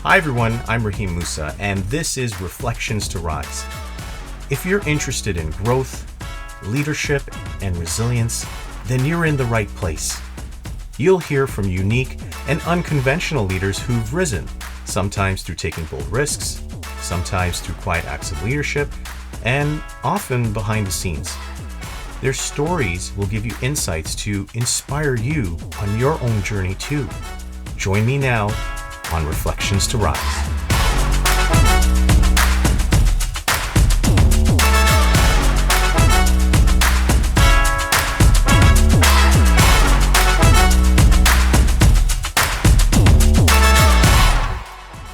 Hi everyone, I'm Rahim Moosa, and this is Reflections to Rise. If you're interested in growth, leadership, and resilience, then you're in the right place. You'll hear from unique and unconventional leaders who've risen, sometimes through taking bold risks, sometimes through quiet acts of leadership, and often behind the scenes. Their stories will give you insights to inspire you on your own journey too. Join me now on Reflections to Rise.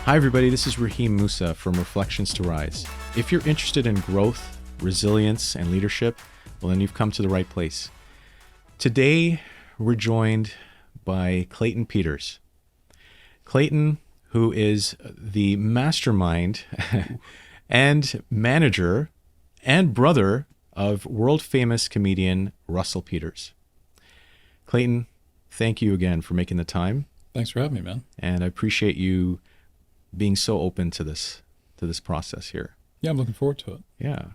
Hi everybody, this is Rahim Moosa from Reflections to Rise. If you're interested in growth, resilience, and leadership, well then you've come to the right place. Today, we're joined by Clayton Peters. Clayton, who is the mastermind and manager and brother of world-famous comedian Russell Peters. Clayton, thank you again for making the time. Thanks for having me, man. And I appreciate you being so open to this process here. Yeah, I'm looking forward to it. Yeah.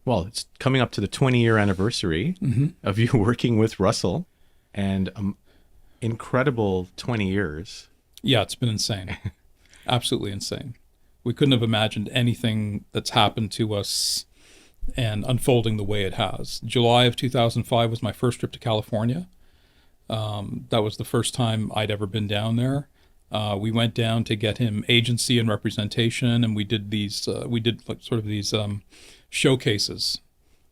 Well, it's coming up to the 20-year anniversary of you working with Russell, and incredible 20 years. Yeah, it's been insane. Absolutely insane. We couldn't have imagined anything that's happened to us and unfolding the way it has. July of 2005 was my first trip to California. That was the first time I'd ever been down there. We went down to get him agency and representation, and we did these showcases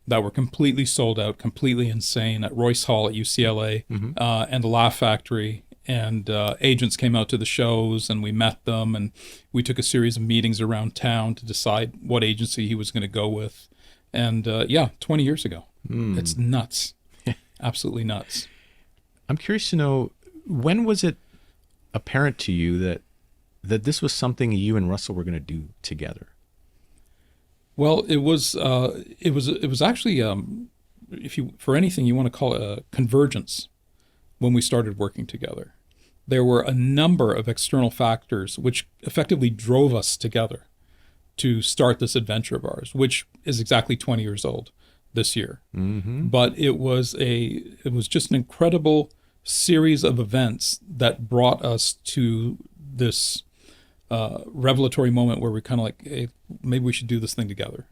that were completely sold out, completely insane at Royce Hall at UCLA and the Laugh Factory. And agents came out to the shows, and we met them, and we took a series of meetings around town to decide what agency he was going to go with. And 20 years ago. It's nuts. Absolutely nuts. I'm curious to know, when was it apparent to you that this was something you and Russell were going to do together? Well, it was actually, if you, for anything you want to call it, a convergence when we started working together. There were a number of external factors which effectively drove us together to start this adventure of ours, which is exactly 20 years old this year. But it was just an incredible series of events that brought us to this revelatory moment where we're kind of like, hey, maybe we should do this thing together.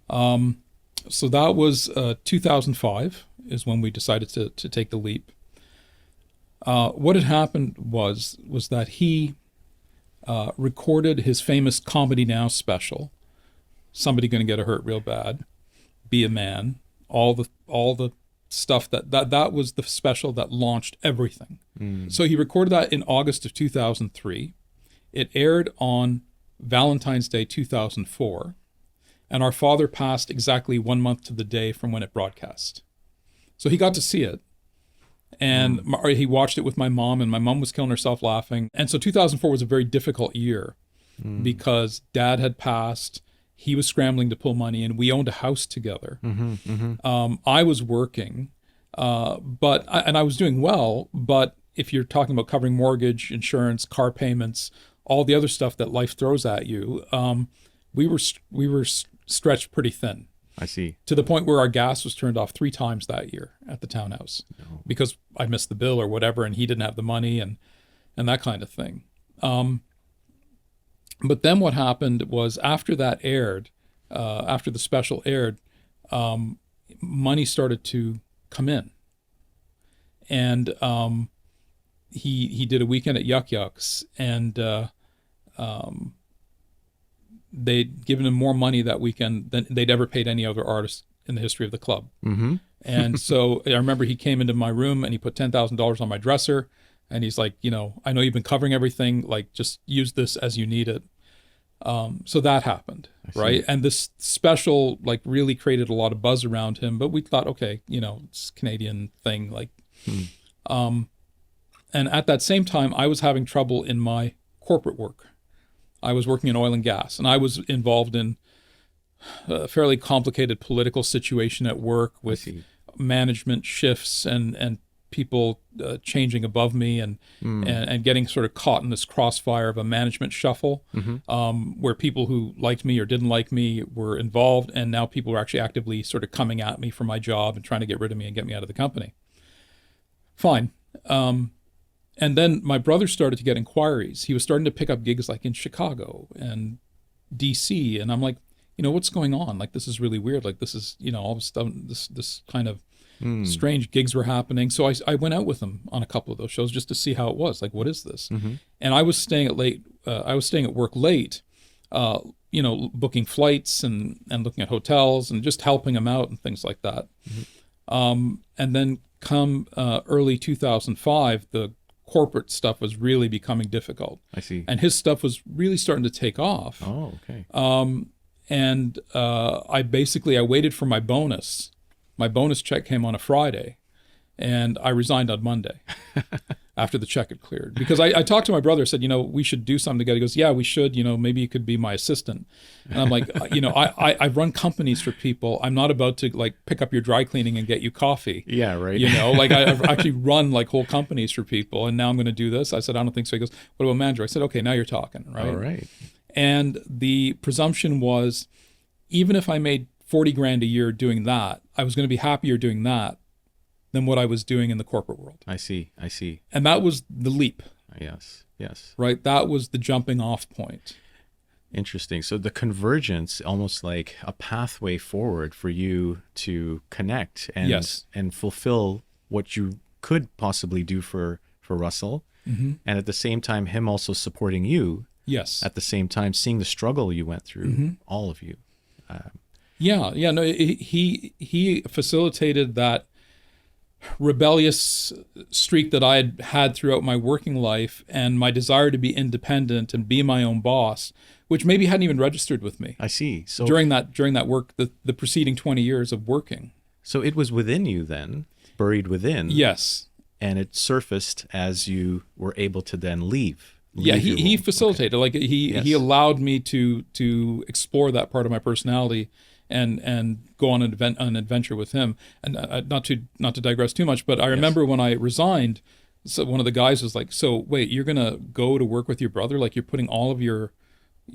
So that was 2005 is when we decided to take the leap. What had happened was that he recorded his famous Comedy Now special, Somebody Gonna Get Hurt Real Bad, Be a Man, all the stuff that was the special that launched everything. So he recorded that in August of 2003. It aired on Valentine's Day 2004, and our father passed exactly 1 month to the day from when it broadcast. So he got to see it, and he watched it with my mom, and my mom was killing herself laughing. And so 2004 was a very difficult year because Dad had passed. He was scrambling to pull money, and we owned a house together. I was working, but I was doing well. But if you're talking about covering mortgage, insurance, car payments, all the other stuff that life throws at you, we were stretched pretty thin. I see. To the point where our gas was turned off 3 times that year at the townhouse because I missed the bill or whatever, and he didn't have the money and that kind of thing. But then what happened was after that aired, after the special aired, money started to come in. And he did a weekend at Yuck Yucks, and they'd given him more money that weekend than they'd ever paid any other artist in the history of the club. And so I remember he came into my room and he put $10,000 on my dresser, and he's like, I know you've been covering everything, like just use this as you need it. So that happened, right? And this special like really created a lot of buzz around him, but we thought, okay, it's a Canadian thing, like, and at that same time, I was having trouble in my corporate work. I was working in oil and gas, and I was involved in a fairly complicated political situation at work with management shifts and people changing above me and getting sort of caught in this crossfire of a management shuffle, where people who liked me or didn't like me were involved, and now people are actually actively sort of coming at me for my job and trying to get rid of me and get me out of the company. Fine. And then my brother started to get inquiries. He was starting to pick up gigs like in Chicago and DC, and I'm like, what's going on? Like, this is really weird. Like, this is, all of a sudden, this kind of strange gigs were happening. So I went out with him on a couple of those shows just to see how it was. Like, what is this? And I was staying at work late, booking flights and looking at hotels and just helping him out and things like that. And then come early 2005, the corporate stuff was really becoming difficult. I see. And his stuff was really starting to take off. Oh, okay. And I waited for my bonus. My bonus check came on a Friday, and I resigned on Monday after the check had cleared. Because I talked to my brother, said, we should do something together. He goes, yeah, we should, maybe you could be my assistant. And I'm like, I run companies for people. I'm not about to like pick up your dry cleaning and get you coffee. Yeah, right. I've actually run like whole companies for people, and now I'm going to do this. I said, I don't think so. He goes, what about manager? I said, okay, now you're talking, right? All right. And the presumption was, even if I made 40 grand a year doing that, I was going to be happier doing that than what I was doing in the corporate world. I see. And that was the leap. Yes. Right? That was the jumping off point. Interesting. So the convergence, almost like a pathway forward for you to connect and fulfill what you could possibly do for Russell. And at the same time, him also supporting you. Yes. At the same time, seeing the struggle you went through, all of you. No, he facilitated that rebellious streak that I had had throughout my working life, and my desire to be independent and be my own boss, which maybe hadn't even registered with me. I see. So during that work, the preceding 20 years of working. So it was within you then, buried within. Yes. And it surfaced as you were able to then leave. Yeah, he facilitated. Okay. Like he allowed me to explore that part of my personality and go on an adventure with him. And not to digress too much, but I remember when I resigned, so one of the guys was like, "So wait, you're gonna go to work with your brother? Like you're putting all of your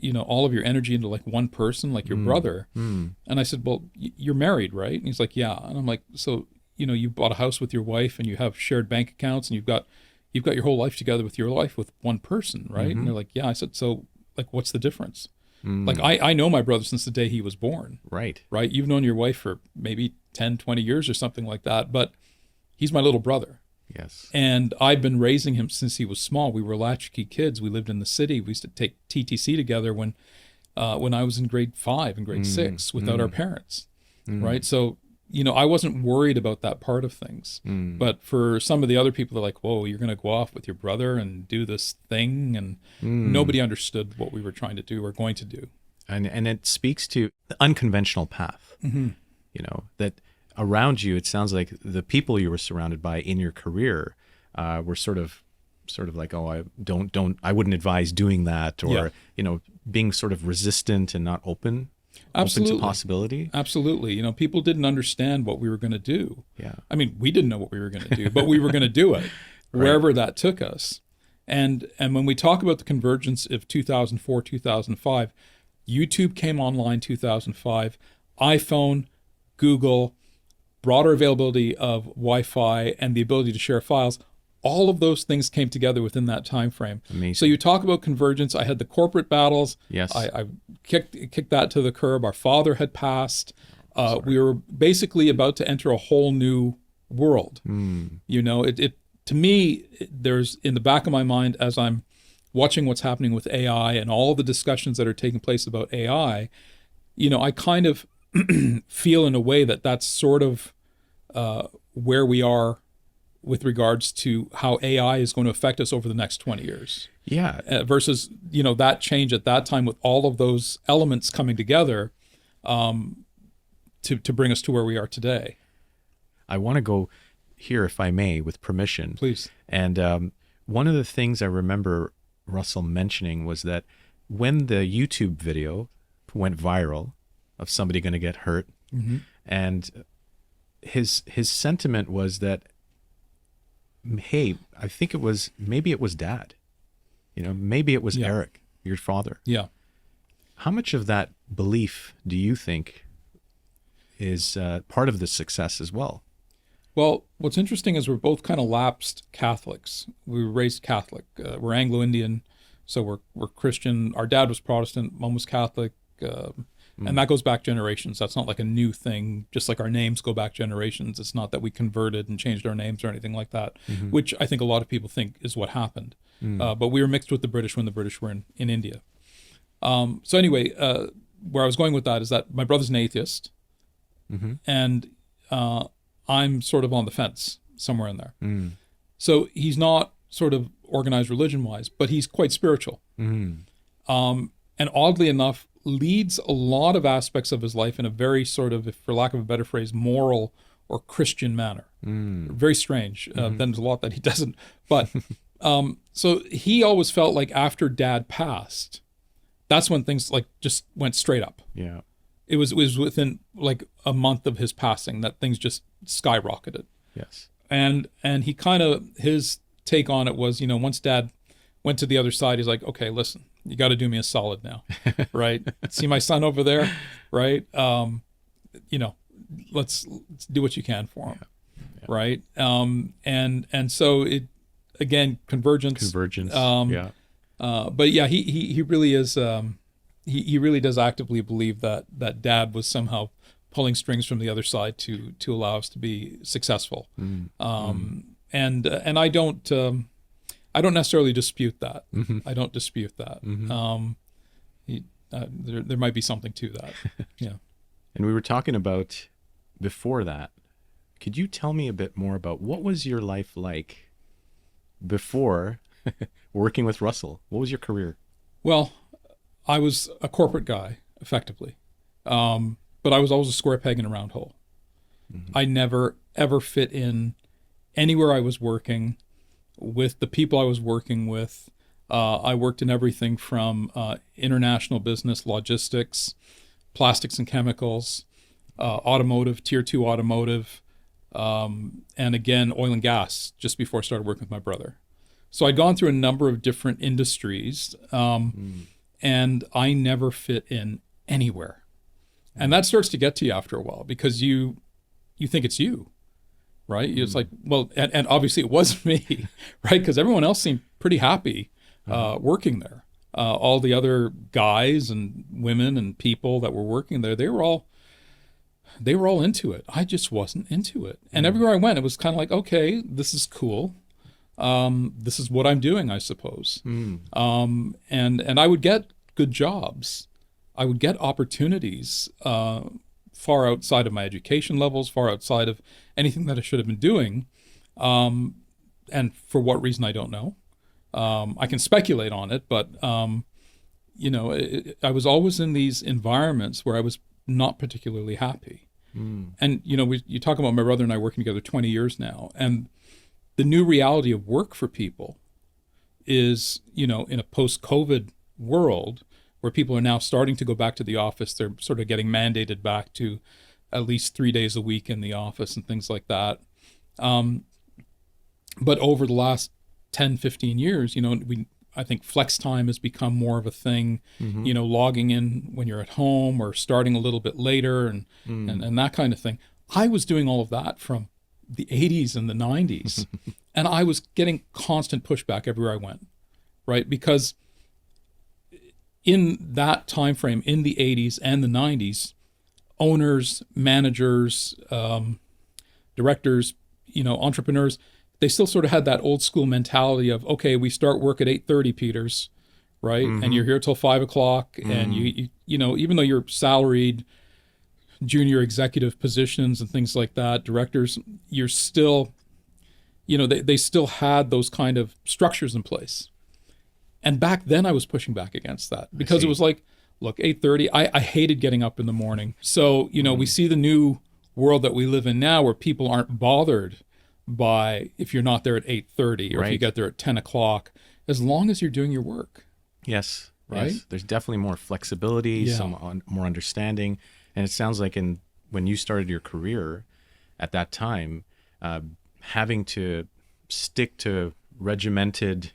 energy into like one person, like your brother?" And I said, "Well, you're married, right?" And he's like, "Yeah." And I'm like, "So you bought a house with your wife and you have shared bank accounts and you've got your whole life together with your life with one person, right?" And they're like, "Yeah." I said, "So like, what's the difference?" Like, I know my brother since the day he was born. Right. You've known your wife for maybe 10, 20 years or something like that, but he's my little brother. Yes. And I've been raising him since he was small. We were latchkey kids. We lived in the city. We used to take TTC together when I was in grade 5 and grade 6 without our parents, right? So, I wasn't worried about that part of things. But for some of the other people, they're like, "Whoa, you're going to go off with your brother and do this thing." And nobody understood what we were trying to do or going to do. And it speaks to the unconventional path, that around you, it sounds like the people you were surrounded by in your career were sort of like, "Oh, I wouldn't advise doing that," or, being sort of resistant and not open. Absolutely. Open to possibility. Absolutely. People didn't understand what we were going to do. Yeah. I mean, we didn't know what we were going to do, but we were going to do it wherever that took us. And when we talk about the convergence of 2004, 2005, YouTube came online 2005, iPhone, Google, broader availability of Wi-Fi, and the ability to share files. All of those things came together within that time frame. Amazing. So you talk about convergence. I had the corporate battles. Yes. I kicked that to the curb. Our father had passed. We were basically about to enter a whole new world. It to me, there's in the back of my mind as I'm watching what's happening with AI and all the discussions that are taking place about AI, I kind of feel in a way that that's sort of where we are with regards to how AI is going to affect us over the next 20 years. Yeah. Versus, that change at that time with all of those elements coming together to bring us to where we are today. I want to go here, if I may, with permission. Please. And one of the things I remember Russell mentioning was that when the YouTube video went viral of somebody going to get hurt, and his sentiment was that hey, I think maybe it was Dad. Maybe it was Eric, your father. Yeah. How much of that belief do you think is part of the success as well? Well, what's interesting is we're both kind of lapsed Catholics. We were raised Catholic. We're Anglo-Indian, so we're Christian. Our dad was Protestant, mom was Catholic, and that goes back generations. That's not like a new thing. Just like our names go back generations. It's not that we converted and changed our names or anything like that, which I think a lot of people think is what happened. But we were mixed with the British when the British were in India. So anyway, where I was going with that is that my brother's an atheist, and I'm sort of on the fence somewhere in there. So he's not sort of organized religion-wise, but he's quite spiritual. And oddly enough, leads a lot of aspects of his life in a very sort of, if for lack of a better phrase, moral or Christian manner. Very strange. Then there's a lot that he doesn't. But so he always felt like after Dad passed, that's when things like just went straight up. Yeah. It was within like a month of his passing that things just skyrocketed. Yes. And he kind of, his take on it was, once Dad went to the other side, he's like, okay, listen, you got to do me a solid now, right? See my son over there, right? Let's do what you can for him, right? And so it, again, convergence. Yeah. But yeah, he really is. He really does actively believe that Dad was somehow pulling strings from the other side to allow us to be successful. And I don't necessarily dispute that. I don't dispute that. There might be something to that. Yeah. And we were talking about before that. Could you tell me a bit more about what was your life like before working with Russell? What was your career? Well, I was a corporate guy, effectively. But I was always a square peg in a round hole. I never, ever fit in anywhere I was working with the people I was working with. I worked in everything from international business, logistics, plastics and chemicals, automotive, tier 2 automotive, and again, oil and gas, just before I started working with my brother. So I'd gone through a number of different industries, and I never fit in anywhere. And that starts to get to you after a while because you think it's you, right? It's like, well, and obviously it was me, right? Because everyone else seemed pretty happy working there. All the other guys and women and people that were working there, they were all into it. I just wasn't into it. And everywhere I went, it was kind of like, okay, this is cool. This is what I'm doing, I suppose. And I would get good jobs. I would get opportunities far outside of my education levels, far outside of anything that I should have been doing. And for what reason, I don't know. I can speculate on it, but, I was always in these environments where I was not particularly happy. And, you talk about my brother and I working together 20 years now, and the new reality of work for people is, in a post-COVID world where people are now starting to go back to the office, they're sort of getting mandated back to at least 3 days a week in the office and things like that. But over the last 10, 15 years, I think flex time has become more of a thing, logging in when you're at home or starting a little bit later and that kind of thing. I was doing all of that from the 80s and the 90s, and I was getting constant pushback everywhere I went, right? Because in that time frame, in the 80s and the 90s, owners, managers, directors, entrepreneurs, they still sort of had that old school mentality of, okay, we start work at 8:30, Peters, right? And you're here till 5 o'clock, and you even though you're salaried, junior executive positions and things like that, directors, you're still, they still had those kind of structures in place. And back then I was pushing back against that because it was like, look, 8:30, I hated getting up in the morning. So, we see the new world that we live in now where people aren't bothered by if you're not there at 8:30 or if you get there at 10 o'clock, as long as you're doing your work. Yes. Right? Yes. There's definitely more flexibility, more understanding. And it sounds like when you started your career at that time, having to stick to regimented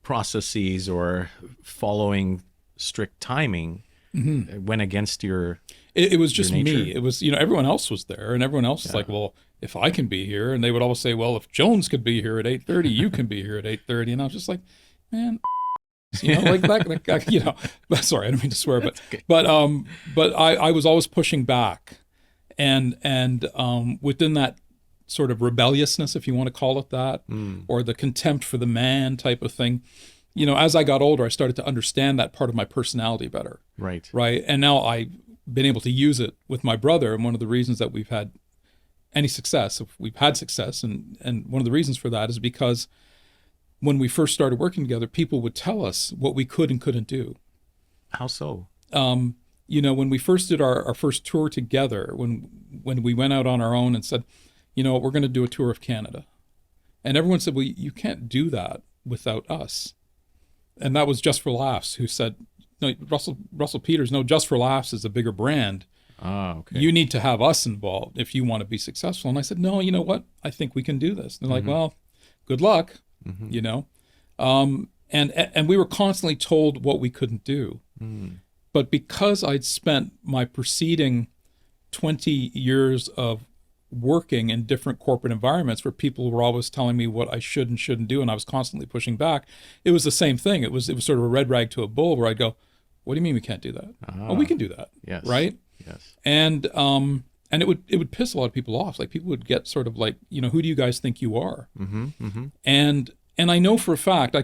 processes or following strict timing went against your It was just nature. me. It was, everyone else was there, and everyone else was like, well, if I can be here, and they would always say, well, if Jones could be here at 8:30, you can be here at 8:30. And I was just like, man, like that, but sorry, I don't mean to swear, but I was always pushing back, and within that sort of rebelliousness, if you want to call it that, or the contempt for the man type of thing, as I got older, I started to understand that part of my personality better. Right. Right. And now I've been able to use it with my brother. And one of the reasons that we've had any success, if we've had success, and one of the reasons for that is because when we first started working together, people would tell us what we could and couldn't do. How so? When we first did our first tour together, when we went out on our own and said, we're going to do a tour of Canada. And everyone said, well, you can't do that without us. And that was Just for Laughs, who said, no, Russell Peters, no, Just for Laughs is a bigger brand. Ah, okay. You need to have us involved if you want to be successful. And I said, no, you know what? I think we can do this. And they're like, well, good luck, And we were constantly told what we couldn't do. But because I'd spent my preceding 20 years of working in different corporate environments where people were always telling me what I should and shouldn't do, and I was constantly pushing back, it was the same thing. It was sort of a red rag to a bull, where I'd go, what do you mean we can't do that? Oh, we can do that. Yes. Right? Yes. And it would piss a lot of people off. Like, people would get sort of like, who do you guys think you are? And I know for a fact, I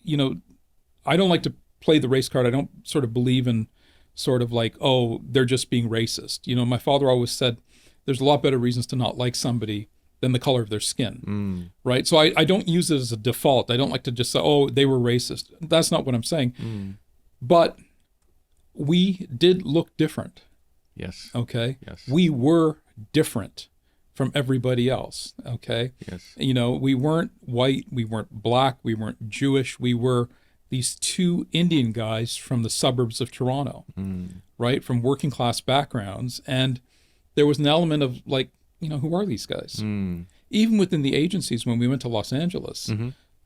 don't like to play the race card. I don't sort of believe in sort of like, oh, they're just being racist. My father always said, there's a lot better reasons to not like somebody than the color of their skin, right? So I don't use it as a default. I don't like to just say, oh, they were racist. That's not what I'm saying. But we did look different. Yes. Okay? Yes. We were different from everybody else, okay? Yes. We weren't white, we weren't black, we weren't Jewish. We were these two Indian guys from the suburbs of Toronto, right? From working class backgrounds. And there was an element of like, who are these guys? Even within the agencies, when we went to Los Angeles,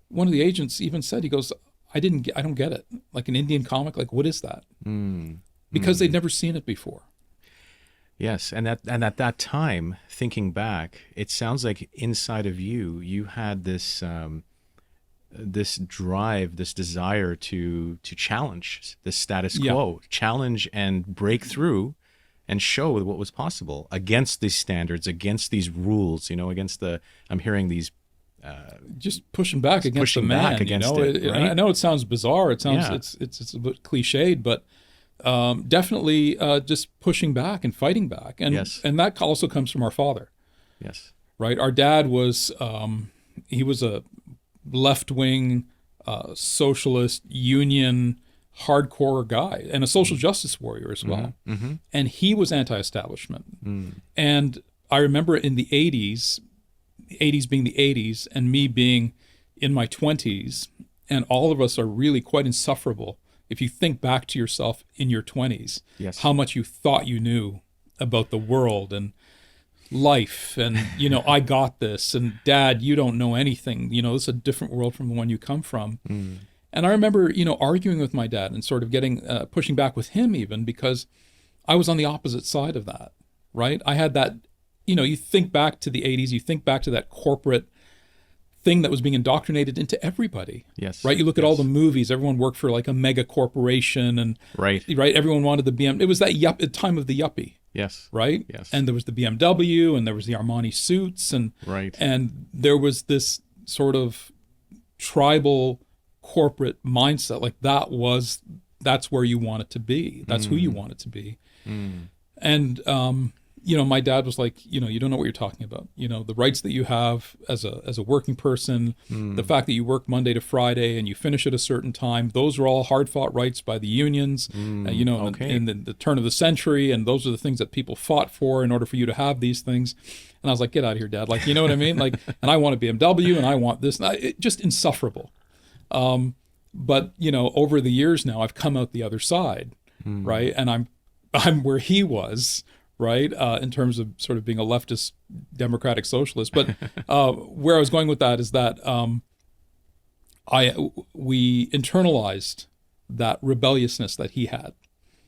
one of the agents even said, he goes, I don't get it. Like, an Indian comic, like, what is that? Because they'd never seen it before. Yes, and at that time, thinking back, it sounds like inside of you had this this drive, this desire to challenge the status quo, challenge and break through, and show what was possible against these standards, against these rules. Against I'm hearing these. Just pushing back against the man. Back against it, right? I know it sounds bizarre. It sounds it's a bit cliched, but definitely just pushing back and fighting back, and that also comes from our father. Yes. Right. Our dad was he was a left-wing socialist union hardcore guy and a social justice warrior as well. And he was anti-establishment. And I remember in the 80s being the 80s and me being in my 20s, and all of us are really quite insufferable if you think back to yourself in your 20s, how much you thought you knew about the world and life, and I got this, and Dad, you don't know anything, it's a different world from the one you come from. And I remember arguing with my dad and sort of getting pushing back with him, even because I was on the opposite side of that, right? I had that, you think back to the 80s, you think back to that corporate thing that was being indoctrinated into everybody. Yes. Right? You look at all the movies, everyone worked for like a mega corporation, and right, everyone wanted the BM. It was that time of the yuppie. Yes. Right? Yes. And there was the BMW, and there was the Armani suits, and and there was this sort of tribal corporate mindset. Like, that's where you want it to be. That's who you want it to be. And my dad was like, you don't know what you're talking about. The rights that you have as a working person, the fact that you work Monday to Friday and you finish at a certain time, those are all hard-fought rights by the unions, in the turn of the century, and those are the things that people fought for in order for you to have these things. And I was like, get out of here, Dad. Like, you know what I mean? Like, and I want a BMW, and I want this. And just insufferable. But, over the years now, I've come out the other side, right? And I'm where he was, right? In terms of sort of being a leftist democratic socialist. But where I was going with that is that we internalized that rebelliousness that he had,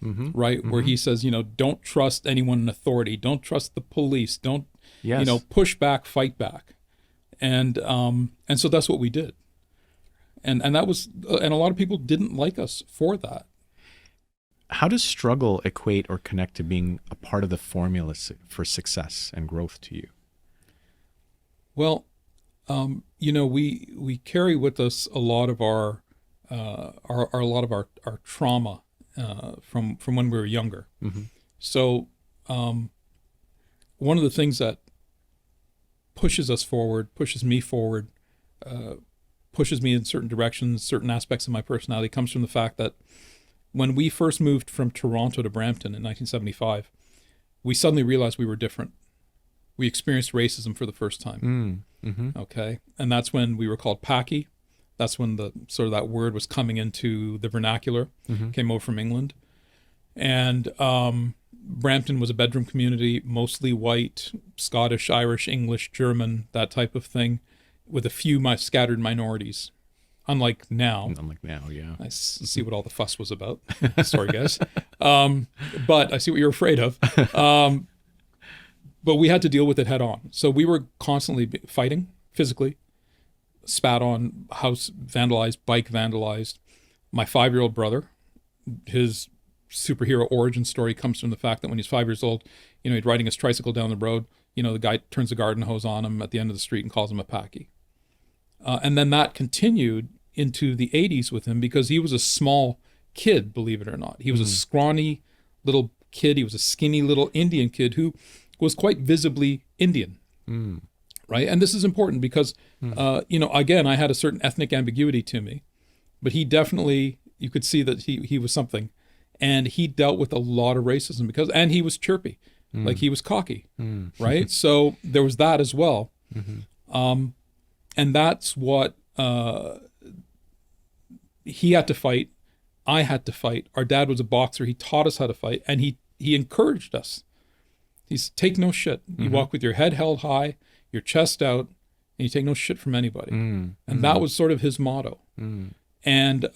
right? Where he says, don't trust anyone in authority, don't trust the police, don't, push back, fight back, and so that's what we did, and that was, and a lot of people didn't like us for that. How does struggle equate or connect to being a part of the formula for success and growth to you? Well, we carry with us a lot of our trauma from when we were younger. So one of the things that pushes us forward, pushes me forward, pushes me in certain directions, certain aspects of my personality, comes from the fact that when we first moved from Toronto to Brampton in 1975, we suddenly realized we were different. We experienced racism for the first time. Okay, and that's when we were called Paki. That's when the sort of that word was coming into the vernacular, came over from England. And Brampton was a bedroom community, mostly white, Scottish, Irish, English, German, that type of thing, with a few scattered minorities. Unlike now. Yeah. I see what all the fuss was about. Sorry, guys. But I see what you're afraid of. But we had to deal with it head on. So we were constantly fighting physically, spat on, house vandalized, bike vandalized. My 5-year-old brother, his superhero origin story comes from the fact that when he's 5 years old, he's riding his tricycle down the road. The guy turns the garden hose on him at the end of the street and calls him a Paki. And then that continued into the 80s with him because he was a small kid, believe it or not. He was a scrawny little kid. He was a skinny little Indian kid who was quite visibly Indian, right? And this is important because, again, I had a certain ethnic ambiguity to me, but he definitely, you could see that he was something. And he dealt with a lot of racism and he was chirpy, like he was cocky, right? So there was that as well. And that's what he had to fight. I had to fight. Our dad was a boxer. He taught us how to fight, and he encouraged us. He's take no shit. You walk with your head held high, your chest out, and you take no shit from anybody. And that was sort of his motto. And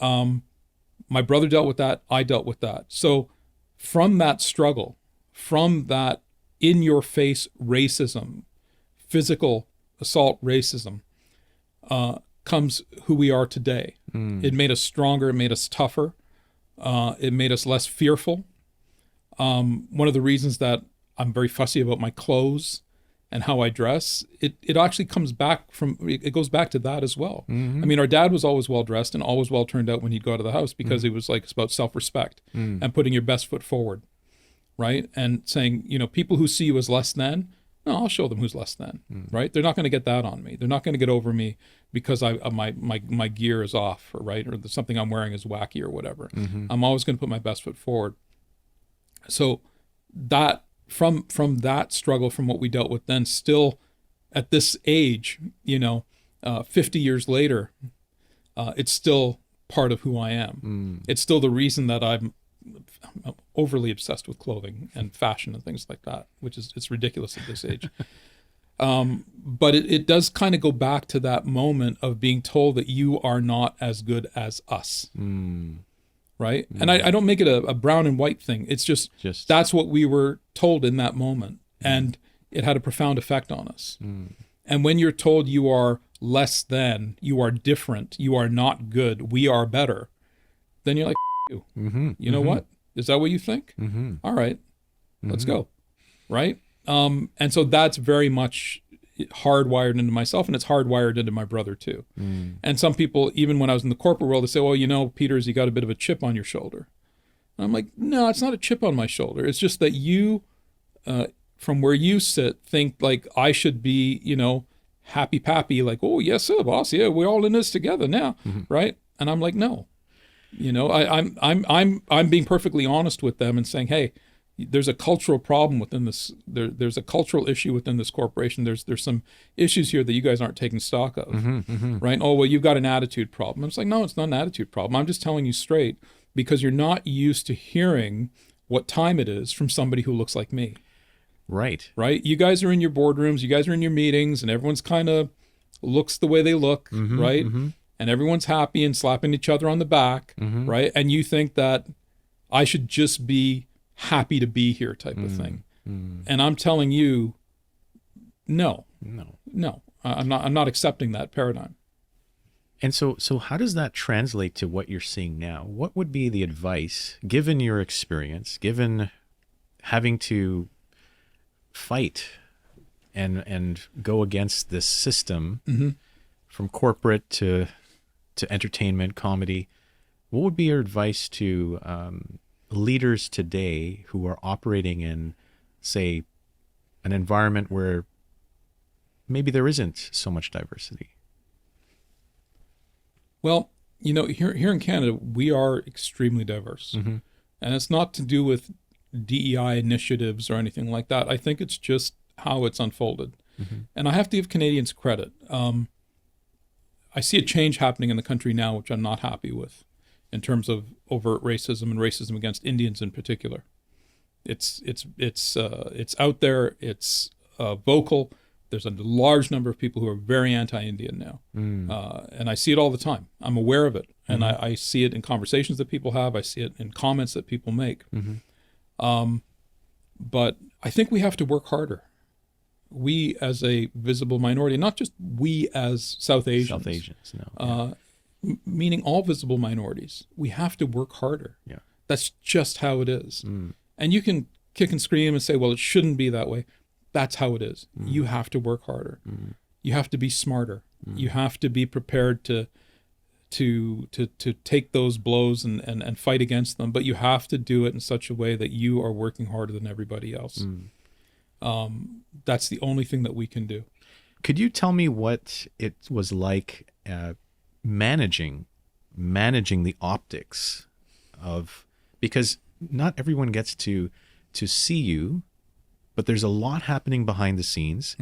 my brother dealt with that. I dealt with that. So from that struggle, from that in-your-face racism, physical assault racism, comes who we are today. It made us stronger. It made us tougher. It made us less fearful. One of the reasons that I'm very fussy about my clothes and how I dress, it actually comes back from, it goes back to that as well. I mean, our dad was always well dressed and always well turned out when he'd go out of the house because it was like, it's about self-respect and putting your best foot forward, right? And saying, people who see you as less than, no, I'll show them who's less than, right? They're not going to get that on me. They're not going to get over me because my gear is off, right? Or something I'm wearing is wacky or whatever. I'm always going to put my best foot forward. So that, from that struggle, from what we dealt with then, still at this age, 50 years later, it's still part of who I am. It's still the reason that I'm overly obsessed with clothing and fashion and things like that, which is, it's ridiculous at this age. But it does kind of go back to that moment of being told that you are not as good as us. Right? And I don't make it a brown and white thing. It's just that's what we were told in that moment. And it had a profound effect on us. And when you're told you are less than, you are different, you are not good, we are better, then you're like, you. You know what? Is that what you think? All right, let's go. Right? And so that's very much hardwired into myself, and it's hardwired into my brother too. And some people, even when I was in the corporate world, they say, well, Peters, you got a bit of a chip on your shoulder. And I'm like, no, it's not a chip on my shoulder. It's just that you, from where you sit, think like I should be, happy pappy, like, oh yes sir, boss, yeah, we're all in this together now, right? And I'm like, no, I'm being perfectly honest with them and saying, hey, there's a cultural problem within this. There's a cultural issue within this corporation. There's some issues here that you guys aren't taking stock of, right? Oh, well, you've got an attitude problem. It's like, no, it's not an attitude problem. I'm just telling you straight because you're not used to hearing what time it is from somebody who looks like me. Right. right? You guys are in your boardrooms, you guys are in your meetings, and everyone's kind of looks the way they look, right? And everyone's happy and slapping each other on the back, right? And you think that I should just be happy to be here type of thing. And I'm telling you, no. I'm not accepting that paradigm. And so how does that translate to what you're seeing now? What would be the advice, given your experience, given having to fight and go against this system from corporate to entertainment, comedy? What would be your advice to leaders today who are operating in, say, an environment where maybe there isn't so much diversity? Well, here in Canada, we are extremely diverse. And it's not to do with DEI initiatives or anything like that. I think it's just how it's unfolded. And I have to give Canadians credit. I see a change happening in the country now, which I'm not happy with, in terms of overt racism and racism against Indians in particular. It's out there. It's vocal. There's a large number of people who are very anti-Indian now. And I see it all the time. I'm aware of it. And I see it in conversations that people have. I see it in comments that people make. But I think we have to work harder. We as a visible minority, not just we as South Asians. Meaning all visible minorities. We have to work harder. That's just how it is. And you can kick and scream and say, well, it shouldn't be that way. That's how it is. You have to work harder. You have to be smarter. You have to be prepared to take those blows and fight against them, but you have to do it in such a way that you are working harder than everybody else. That's the only thing that we can do. Could you tell me what it was like managing the optics of, because not everyone gets to see you, but there's a lot happening behind the scenes.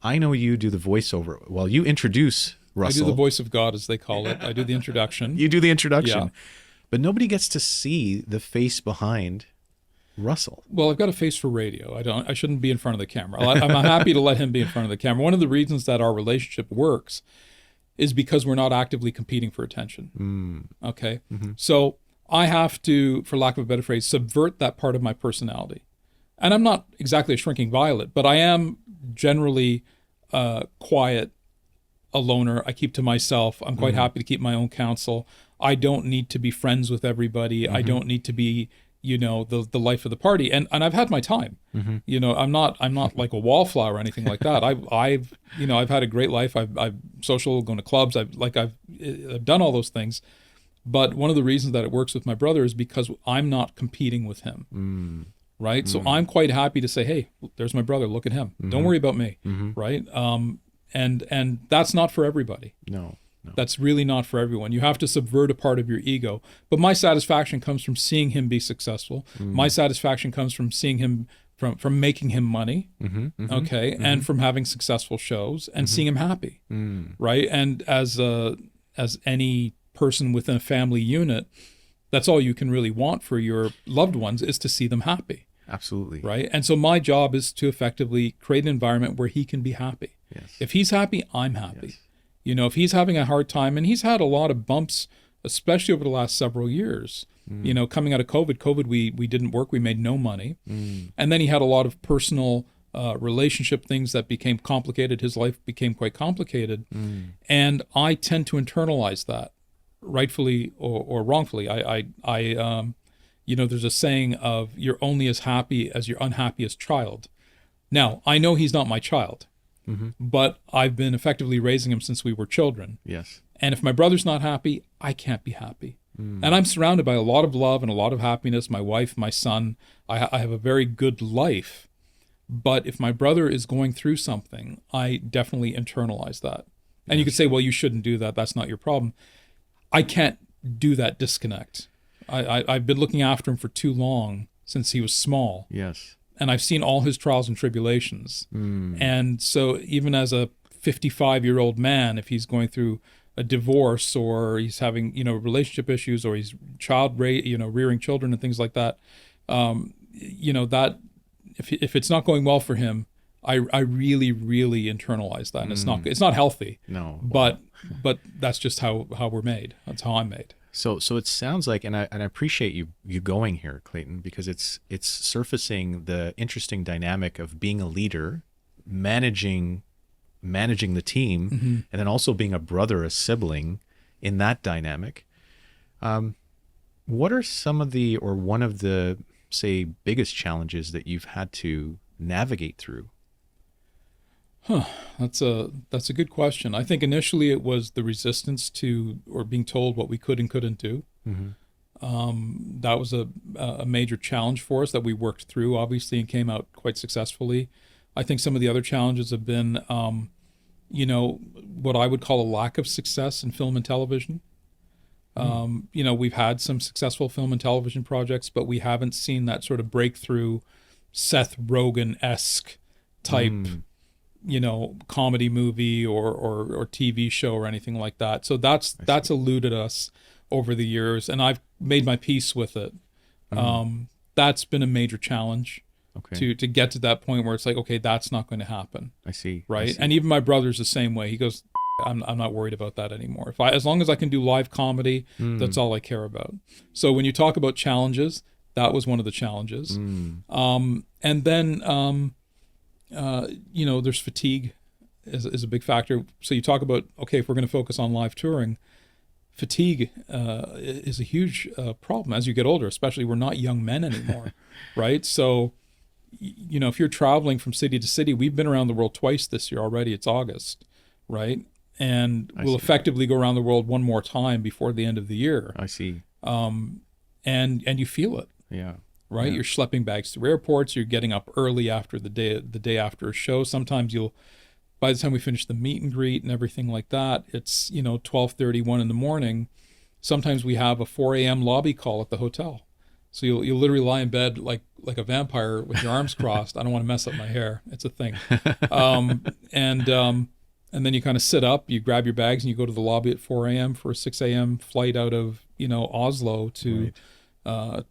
I know you do the voiceover. Well, you introduce Russell. I do the voice of God, as they call it. I do the introduction. You do the introduction. But nobody gets to see the face behind Russell. Well, I've got a face for radio. I shouldn't be in front of the camera. I'm happy to let him be in front of the camera. One of the reasons that our relationship works is because we're not actively competing for attention. Okay? So I have to, for lack of a better phrase, subvert that part of my personality. And I'm not exactly a shrinking violet, but I am generally quiet, a loner. I keep to myself. I'm quite happy to keep my own counsel. I don't need to be friends with everybody. I don't need to be, the life of the party. And I've had my time. I'm not like a wallflower or anything like that. I've had a great life. I've social, going to clubs. I've done all those things. But one of the reasons that it works with my brother is because I'm not competing with him. Right? So I'm quite happy to say, hey, there's my brother. Look at him. Don't worry about me. Right? And that's not for everybody. No. That's really not for everyone. You have to subvert a part of your ego. But my satisfaction comes from seeing him be successful. My satisfaction comes from seeing him, from making him money, and from having successful shows and seeing him happy, right? And as any person within a family unit, that's all you can really want for your loved ones is to see them happy. Absolutely. Right? And so my job is to effectively create an environment where he can be happy. If he's happy, I'm happy. If he's having a hard time, and he's had a lot of bumps, especially over the last several years, coming out of COVID, we didn't work, we made no money. And then he had a lot of personal relationship things that became complicated. His life became quite complicated. And I tend to internalize that, rightfully or wrongfully. There's a saying of, you're only as happy as your unhappiest child. Now, I know he's not my child. But I've been effectively raising him since we were children. And if my brother's not happy, I can't be happy. And I'm surrounded by a lot of love and a lot of happiness. My wife, my son, I have a very good life. But if my brother is going through something, I definitely internalize that. And you could say, well, you shouldn't do that. That's not your problem. I can't do that disconnect. I've been looking after him for too long, since he was small. And I've seen all his trials and tribulations. And so even as a 55-year-old man, if he's going through a divorce, or he's having, relationship issues, or he's rearing children and things like that, that if it's not going well for him, I really, really internalize that, and it's not healthy. No. But that's just how we're made. That's how I'm made. So it sounds like, and I appreciate you going here, Clayton, because it's surfacing the interesting dynamic of being a leader, managing the team, and then also being a brother, a sibling in that dynamic. What are some of the, or one of the, say, biggest challenges that you've had to navigate through? That's a good question. I think initially it was the resistance to, or being told what we could and couldn't do. That was a major challenge for us that we worked through, obviously, and came out quite successfully. I think some of the other challenges have been, what I would call a lack of success in film and television. We've had some successful film and television projects, but we haven't seen that sort of breakthrough Seth Rogen-esque type comedy movie or TV show or anything like that. So that's eluded us over the years, and I've made my peace with it. That's been a major challenge to get to that point where it's like, okay, that's not going to happen. I see. Right. And even my brother's the same way. He goes, I'm not worried about that anymore. As long as I can do live comedy, that's all I care about. So when you talk about challenges, that was one of the challenges. And then there's fatigue is a big factor. So you talk about, okay, if we're going to focus on live touring, fatigue is a huge problem as you get older, especially we're not young men anymore, right? So, if you're traveling from city to city, we've been around the world twice this year already. It's August, right? And we'll effectively go around the world one more time before the end of the year. I see. And you feel it. Yeah. Right? Yeah. You're schlepping bags through airports. You're getting up early after the day after a show. Sometimes by the time we finish the meet and greet and everything like that, it's 12:30, 1 in the morning. Sometimes we have a 4 a.m. lobby call at the hotel. So you'll literally lie in bed like a vampire with your arms crossed. I don't want to mess up my hair. It's a thing. And then you kind of sit up, you grab your bags, and you go to the lobby at 4 a.m. for a 6 a.m. flight out of Oslo to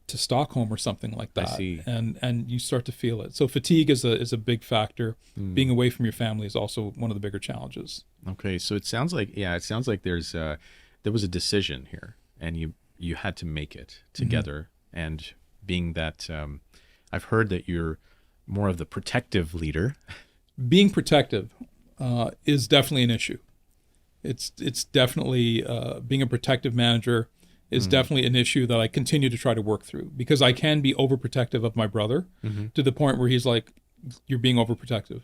Stockholm or something like that. I see. And you start to feel it. So fatigue is a big factor. Being away from your family is also one of the bigger challenges. Okay, so it sounds like there was a decision here, and you had to make it together. And being that I've heard that you're more of the protective leader. Being protective is definitely an issue. It's definitely being a protective manager is definitely an issue that I continue to try to work through, because I can be overprotective of my brother to the point where he's like, you're being overprotective.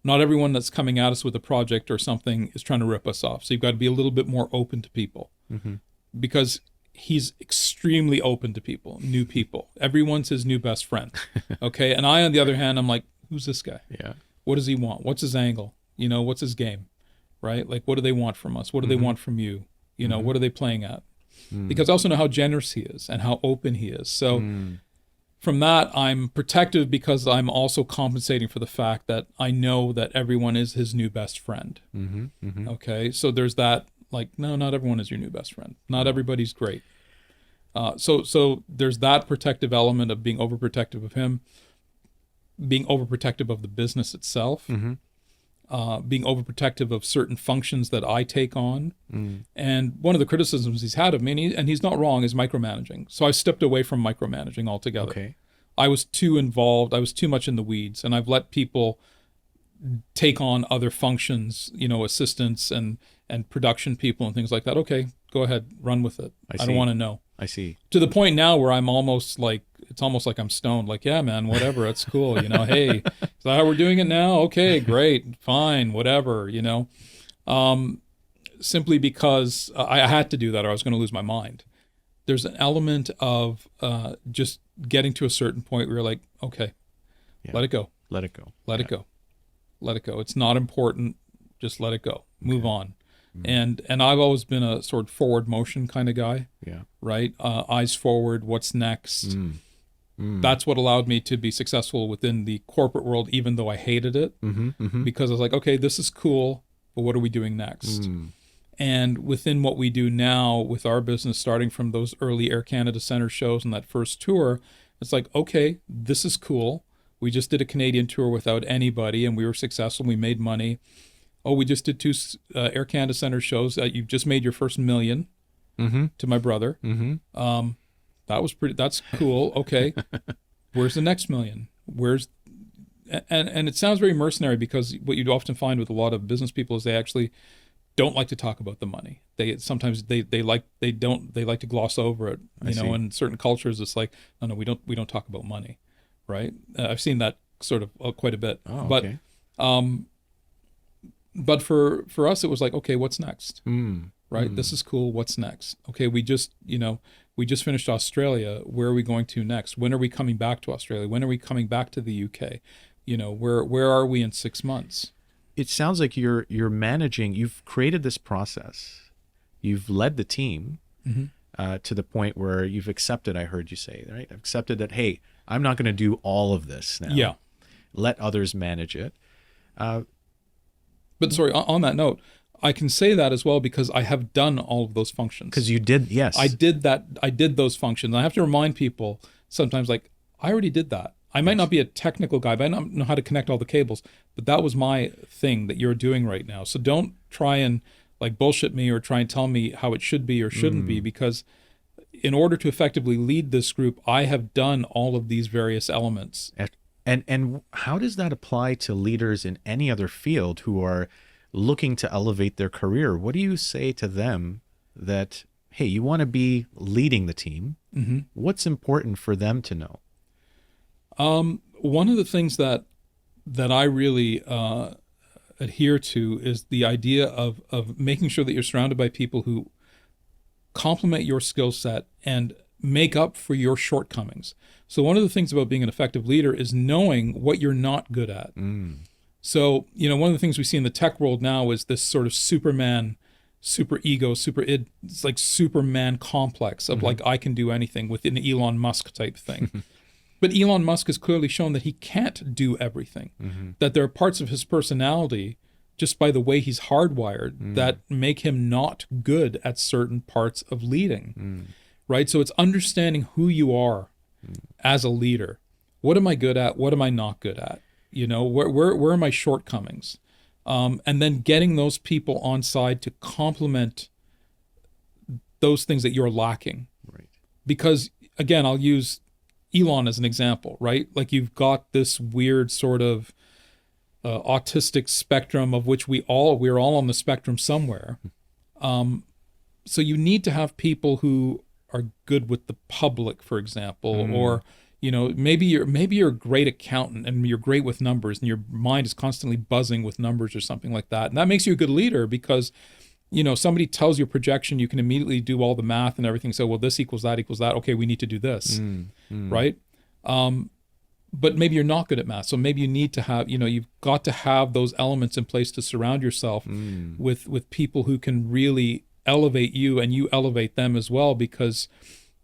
Not everyone that's coming at us with a project or something is trying to rip us off. So you've got to be a little bit more open to people, because he's extremely open to people, new people. Everyone's his new best friend. Okay. And I, on the other hand, I'm like, who's this guy? Yeah. What does he want? What's his angle? What's his game? Right? Like, what do they want from us? What do they want from you? What are they playing at? Because I also know how generous he is and how open he is. So from that, I'm protective, because I'm also compensating for the fact that I know that everyone is his new best friend. Okay. So there's that, like, no, not everyone is your new best friend. Not everybody's great. So there's that protective element of being overprotective of him, being overprotective of the business itself, being overprotective of certain functions that I take on. And one of the criticisms he's had of me, and he's not wrong, is micromanaging. So I stepped away from micromanaging altogether. Okay. I was too involved. I was too much in the weeds, and I've let people take on other functions, assistants and production people and things like that. Okay, go ahead, run with it. I don't want to know. I see. To the point now where I'm almost like, it's almost like I'm stoned. Like, yeah, man, whatever, it's cool. Hey, is that how we're doing it now? Okay, great, fine, whatever. Simply because I had to do that, or I was going to lose my mind. There's an element of just getting to a certain point where you're like, okay, let it go. Let it go. Let it go. Let it go. It's not important. Just let it go. Move on. And I've always been a sort of forward motion kind of guy. Yeah. Right? Eyes forward. What's next? That's what allowed me to be successful within the corporate world, even though I hated it. Because I was like, okay, this is cool, but what are we doing next? And within what we do now with our business, starting from those early Air Canada Center shows and that first tour, it's like, okay, this is cool. We just did a Canadian tour without anybody, and we were successful. We made money. Oh, we just did 2 Air Canada Center shows. You've just made your first $1 million to my brother. That's cool. Okay. Where's the next $1 million? And it sounds very mercenary, because what you'd often find with a lot of business people is they actually don't like to talk about the money. They like to gloss over it. In certain cultures, it's like, no, we don't talk about money, right? I've seen that sort of quite a bit. Oh, but okay. But for us, it was like, okay, what's next? Right? This is cool. What's next? Okay, we just finished Australia. Where are we going to next? When are we coming back to Australia? When are we coming back to the UK? Where are we in 6 months? It sounds like you're managing. You've created this process. You've led the team to the point where you've accepted. I heard you say, right? I've accepted that. Hey, I'm not going to do all of this now. Yeah. Let others manage it. But sorry, on that note, I can say that as well because I have done all of those functions. Because you did, yes. I did that. I did those functions. I have to remind people sometimes, like, I already did that. I might not be a technical guy, but I don't know how to connect all the cables. But that was my thing that you're doing right now. So don't try and like bullshit me or try and tell me how it should be or shouldn't be, because in order to effectively lead this group, I have done all of these various elements. And how does that apply to leaders in any other field who are looking to elevate their career? What do you say to them that, hey, you want to be leading the team? What's important for them to know? One of the things that I really adhere to is the idea of making sure that you're surrounded by people who complement your skill set and make up for your shortcomings. So one of the things about being an effective leader is knowing what you're not good at. So, one of the things we see in the tech world now is this sort of Superman, super ego, it's like Superman complex of like, I can do anything with an Elon Musk type thing. But Elon Musk has clearly shown that he can't do everything, that there are parts of his personality, just by the way he's hardwired, that make him not good at certain parts of leading, right? So it's understanding who you are as a leader. What am I good at? What am I not good at? Where are my shortcomings? And then getting those people on side to complement those things that you're lacking. Right. Because, again, I'll use Elon as an example, right? Like you've got this weird sort of autistic spectrum of which we're all on the spectrum somewhere. So you need to have people who are good with the public, for example, or maybe you're a great accountant and you're great with numbers and your mind is constantly buzzing with numbers or something like that. And that makes you a good leader because somebody tells you a projection, you can immediately do all the math and everything. So, well, this equals that. Okay, we need to do this, right? But maybe you're not good at math. So maybe you need to have, you've got to have those elements in place to surround yourself with people who can really elevate you and you elevate them as well, because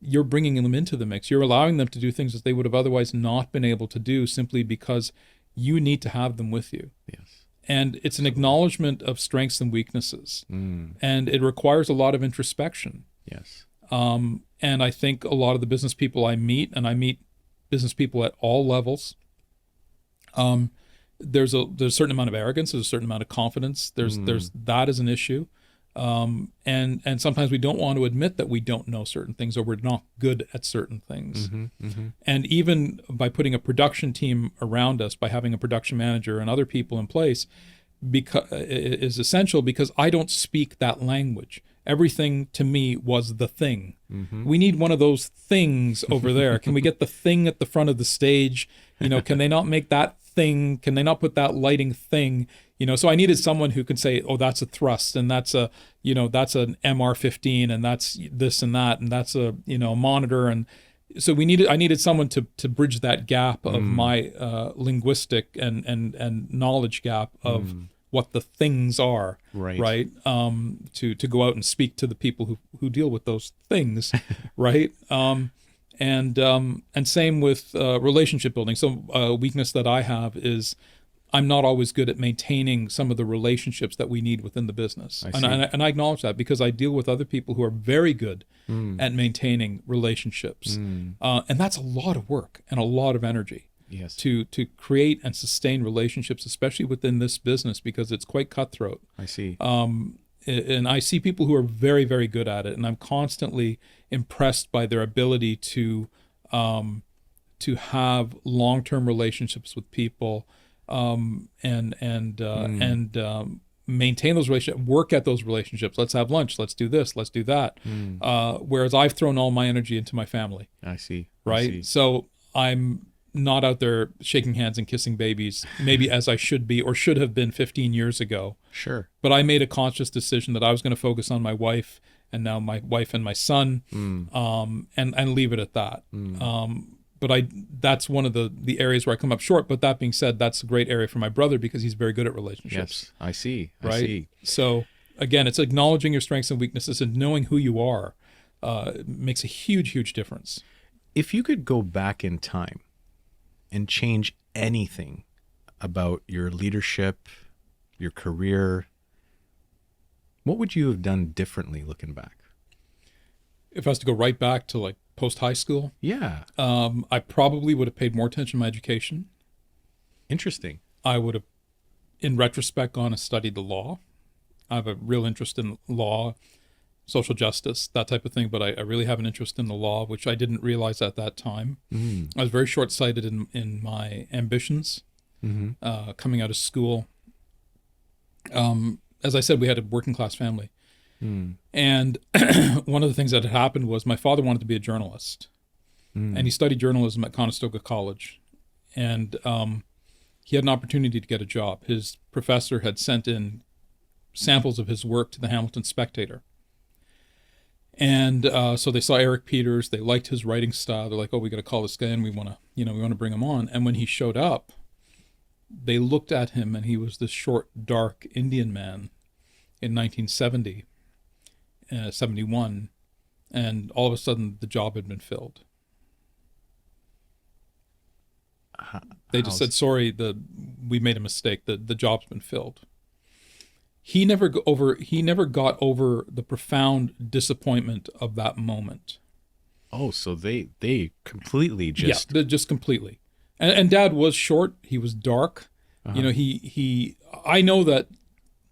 you're bringing them into the mix. You're allowing them to do things that they would have otherwise not been able to do simply because you need to have them with you. Yes. And it's an acknowledgement of strengths and weaknesses. And it requires a lot of introspection. Yes. And I think a lot of the business people I meet, and I meet business people at all levels, there's a certain amount of arrogance, there's a certain amount of confidence. There's that is an issue. And sometimes we don't want to admit that we don't know certain things or we're not good at certain things. And even by putting a production team around us, by having a production manager and other people in place, is essential because I don't speak that language. Everything to me was the thing. We need one of those things over there. Can we get the thing at the front of the stage? Can they not make that thing? Can they not put that lighting thing? So I needed someone who could say, oh, that's a thrust, and that's a, that's an MR15, and that's this and that, and that's a, monitor. And so I needed someone to bridge that gap of my linguistic and knowledge gap of what the things are, right? To go out and speak to the people who deal with those things, right? And same with relationship building. So a weakness that I have is I'm not always good at maintaining some of the relationships that we need within the business. And I acknowledge that because I deal with other people who are very good at maintaining relationships. And that's a lot of work and a lot of energy. Yes. to create and sustain relationships, especially within this business, because it's quite cutthroat. I see. And I see people who are very, very good at it, and I'm constantly impressed by their ability to have long-term relationships with people, and maintain those relationships, work at those relationships. Let's have lunch. Let's do this. Let's do that. Whereas I've thrown all my energy into my family. I see. Right. I see. So I'm not out there shaking hands and kissing babies, maybe as I should be or should have been 15 years ago. Sure. But I made a conscious decision that I was going to focus on my wife, and now my wife and my son, and leave it at that. But that's one of the areas where I come up short. But that being said, that's a great area for my brother because he's very good at relationships. Yes, I see. Right? I see. So again, it's acknowledging your strengths and weaknesses and knowing who you are makes a huge, huge difference. If you could go back in time and change anything about your leadership, your career, what would you have done differently looking back? If I was to go right back to like post-high school, Yeah. I probably would have paid more attention to my education. Interesting. I would have, in retrospect, gone and studied the law. I have a real interest in law, social justice, that type of thing, but I really have an interest in the law, which I didn't realize at that time. I was very short-sighted in my ambitions coming out of school. As I said, we had a working-class family. And one of the things that had happened was my father wanted to be a journalist, and he studied journalism at Conestoga College, and he had an opportunity to get a job. His professor had sent in samples of his work to the Hamilton Spectator, and so they saw Eric Peters. They liked his writing style. They're like, "Oh, we got to call this guy, and we want to bring him on." And when he showed up, they looked at him, and he was this short, dark Indian man in 1970. 71, and all of a sudden the job had been filled. They just said, "Sorry, we made a mistake. The job's been filled." He never got over the profound disappointment of that moment. Oh, so they completely just just completely. And Dad was short. He was dark. I know that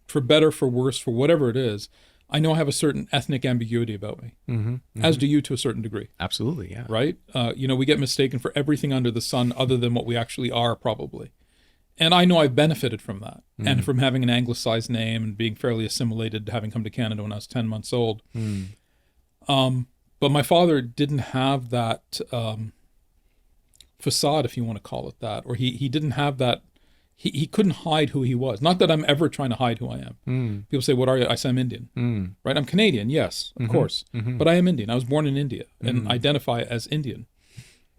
for better, for worse, for whatever it is, I know I have a certain ethnic ambiguity about me, as do you to a certain degree. Absolutely, yeah. Right? We get mistaken for everything under the sun other than what we actually are, probably. And I know I've benefited from that, and from having an anglicized name and being fairly assimilated, having come to Canada when I was 10 months old. But my father didn't have that facade, if you want to call it that, or he didn't have that. He couldn't hide who he was. Not that I'm ever trying to hide who I am. People say, "What are you?" I say, "I'm Indian." Right? I'm Canadian, yes, of course. But I am Indian. I was born in India and identify as Indian.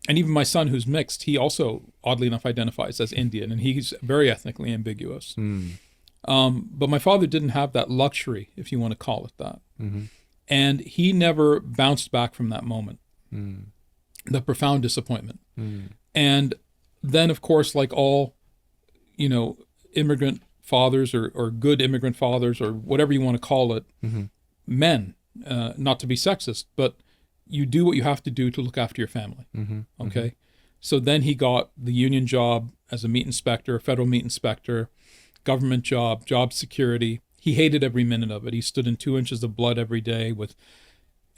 And even my son, who's mixed, he also, oddly enough, identifies as Indian, and he's very ethnically ambiguous. But my father didn't have that luxury, if you want to call it that. And he never bounced back from that moment, the profound disappointment. And then, of course, like all immigrant fathers or good immigrant fathers or whatever you want to call it, men, not to be sexist, but you do what you have to do to look after your family. Okay. So then he got the union job as a meat inspector, a federal meat inspector, government job security. He hated every minute of it. He stood in 2 inches of blood every day with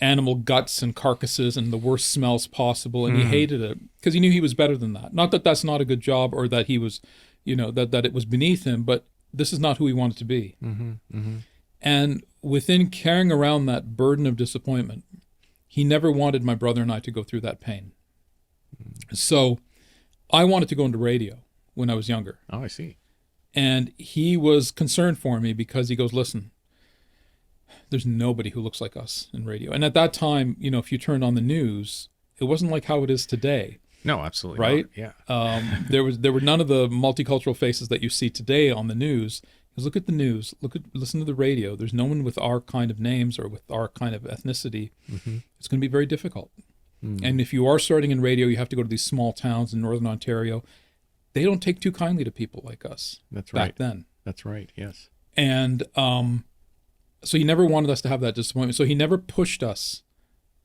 animal guts and carcasses and the worst smells possible. And he hated it because he knew he was better than that. Not that that's not a good job or that he was, that it was beneath him, but this is not who he wanted to be. And within carrying around that burden of disappointment, he never wanted my brother and I to go through that pain. So I wanted to go into radio when I was younger. Oh, I see. And he was concerned for me because he goes, "Listen, there's nobody who looks like us in radio." And at that time, if you turned on the news, it wasn't like how it is today. No, absolutely right? not. Yeah. There were none of the multicultural faces that you see today on the news. Because look at the news, listen to the radio. There's no one with our kind of names or with our kind of ethnicity. It's going to be very difficult. And if you are starting in radio, you have to go to these small towns in Northern Ontario. They don't take too kindly to people like us. That's right. Back then. That's right. Yes. And so he never wanted us to have that disappointment. So he never pushed us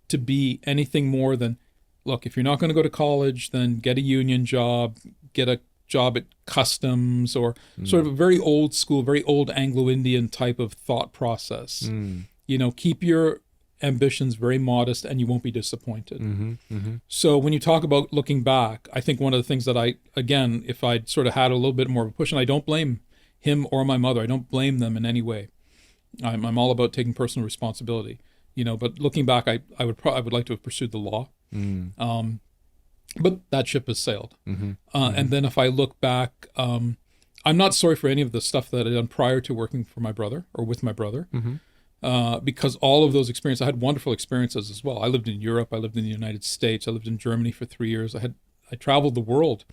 to be anything more than look, if you're not going to go to college, then get a union job, get a job at customs, or sort of a very old school, very old Anglo-Indian type of thought process. Keep your ambitions very modest and you won't be disappointed. So when you talk about looking back, I think one of the things that if I'd sort of had a little bit more of a push, and I don't blame him or my mother, I don't blame them in any way. I'm all about taking personal responsibility, but looking back, I would like to have pursued the law. But that ship has sailed. And then if I look back, I'm not sorry for any of the stuff that I'd done prior to working for my brother or with my brother, because all of those experiences, I had wonderful experiences as well. I lived in Europe. I lived in the United States. I lived in Germany for 3 years. I traveled the world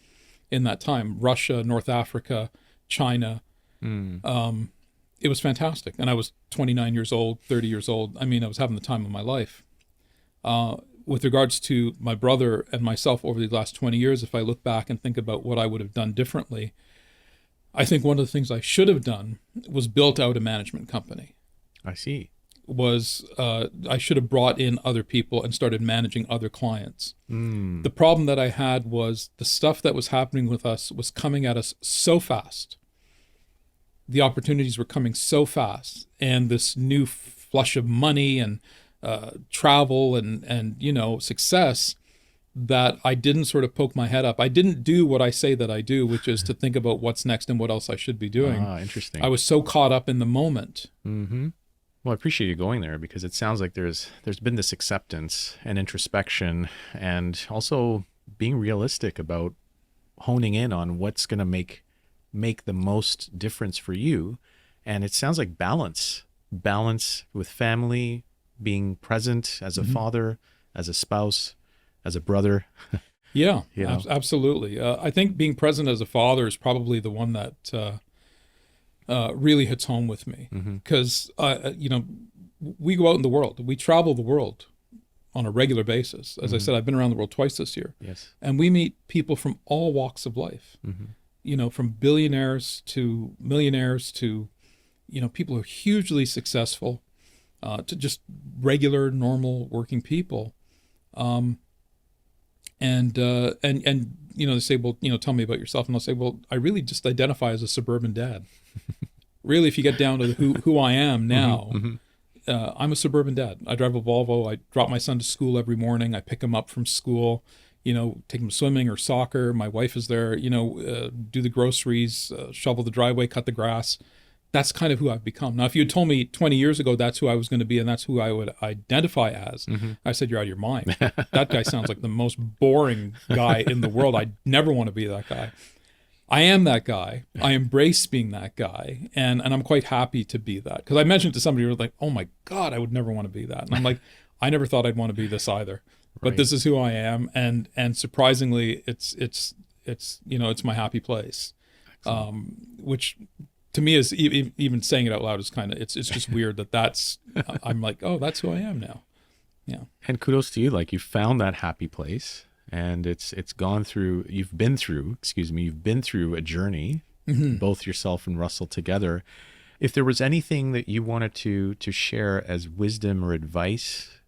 in that time, Russia, North Africa, China. It was fantastic. And I was 29 years old, 30 years old. I mean, I was having the time of my life. With regards to my brother and myself over the last 20 years, if I look back and think about what I would have done differently, I think one of the things I should have done was built out a management company. I see. I should have brought in other people and started managing other clients. The problem that I had was the stuff that was happening with us was coming at us so fast. The opportunities were coming so fast, and this new flush of money and travel and success, that I didn't sort of poke my head up. I didn't do what I say that I do, which is to think about what's next and what else I should be doing. Interesting. I was so caught up in the moment. Well, I appreciate you going there, because it sounds like there's been this acceptance and introspection, and also being realistic about honing in on what's going to make the most difference for you. And it sounds like balance with family, being present as a father, as a spouse, as a brother. Yeah, absolutely. I think being present as a father is probably the one that really hits home with me, because we go out in the world, we travel the world on a regular basis. As I said, I've been around the world twice this year. Yes. And we meet people from all walks of life, from billionaires to millionaires to, people who are hugely successful, to just regular, normal working people. And they say, well, tell me about yourself. And I'll say, well, I really just identify as a suburban dad. Really, if you get down to who I am now, I'm a suburban dad. I drive a Volvo. I drop my son to school every morning. I pick him up from school, take him swimming or soccer. My wife is there, do the groceries, shovel the driveway, cut the grass. That's kind of who I've become. Now, if you had told me 20 years ago that's who I was going to be and that's who I would identify as, I said, you're out of your mind. That guy sounds like the most boring guy in the world. I never want to be that guy. I am that guy. I embrace being that guy. And I'm quite happy to be that. Because I mentioned to somebody who was like, oh my God, I would never want to be that. And I'm like, I never thought I'd want to be this either. But this is who I am. And surprisingly, it's my happy place. Which to me is even saying it out loud is kind of, it's just weird that's, I'm like, oh, that's who I am now. Yeah. And kudos to you. Like, you found that happy place, and it's gone through, you've been through a journey, both yourself and Russell together. If there was anything that you wanted to share as wisdom or advice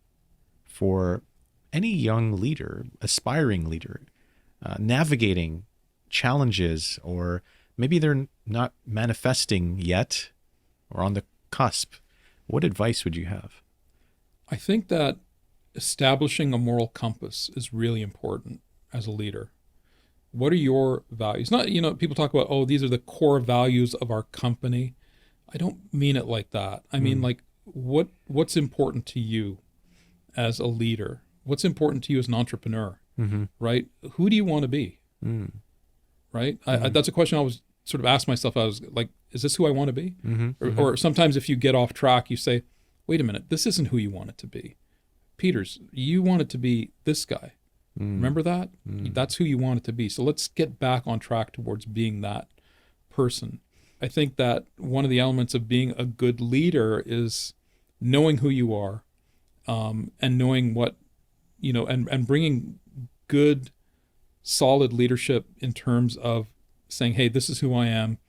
for any young leader, aspiring leader, navigating challenges, or maybe they're not manifesting yet or on the cusp, what advice would you have? I think that establishing a moral compass is really important as a leader. What are your values? Not, people talk about, oh, these are the core values of our company. I don't mean it like that. I mean, like, what's important to you as a leader? What's important to you as an entrepreneur, right? Who do you want to be? Right? That's a question I always sort of ask myself. I was like, is this who I want to be? Or sometimes if you get off track, you say, wait a minute, this isn't who you want it to be. Peters, you want it to be this guy. Remember that? That's who you want it to be. So let's get back on track towards being that person. I think that one of the elements of being a good leader is knowing who you are, and knowing what, and bringing good, solid leadership in terms of saying, hey, this is who I am.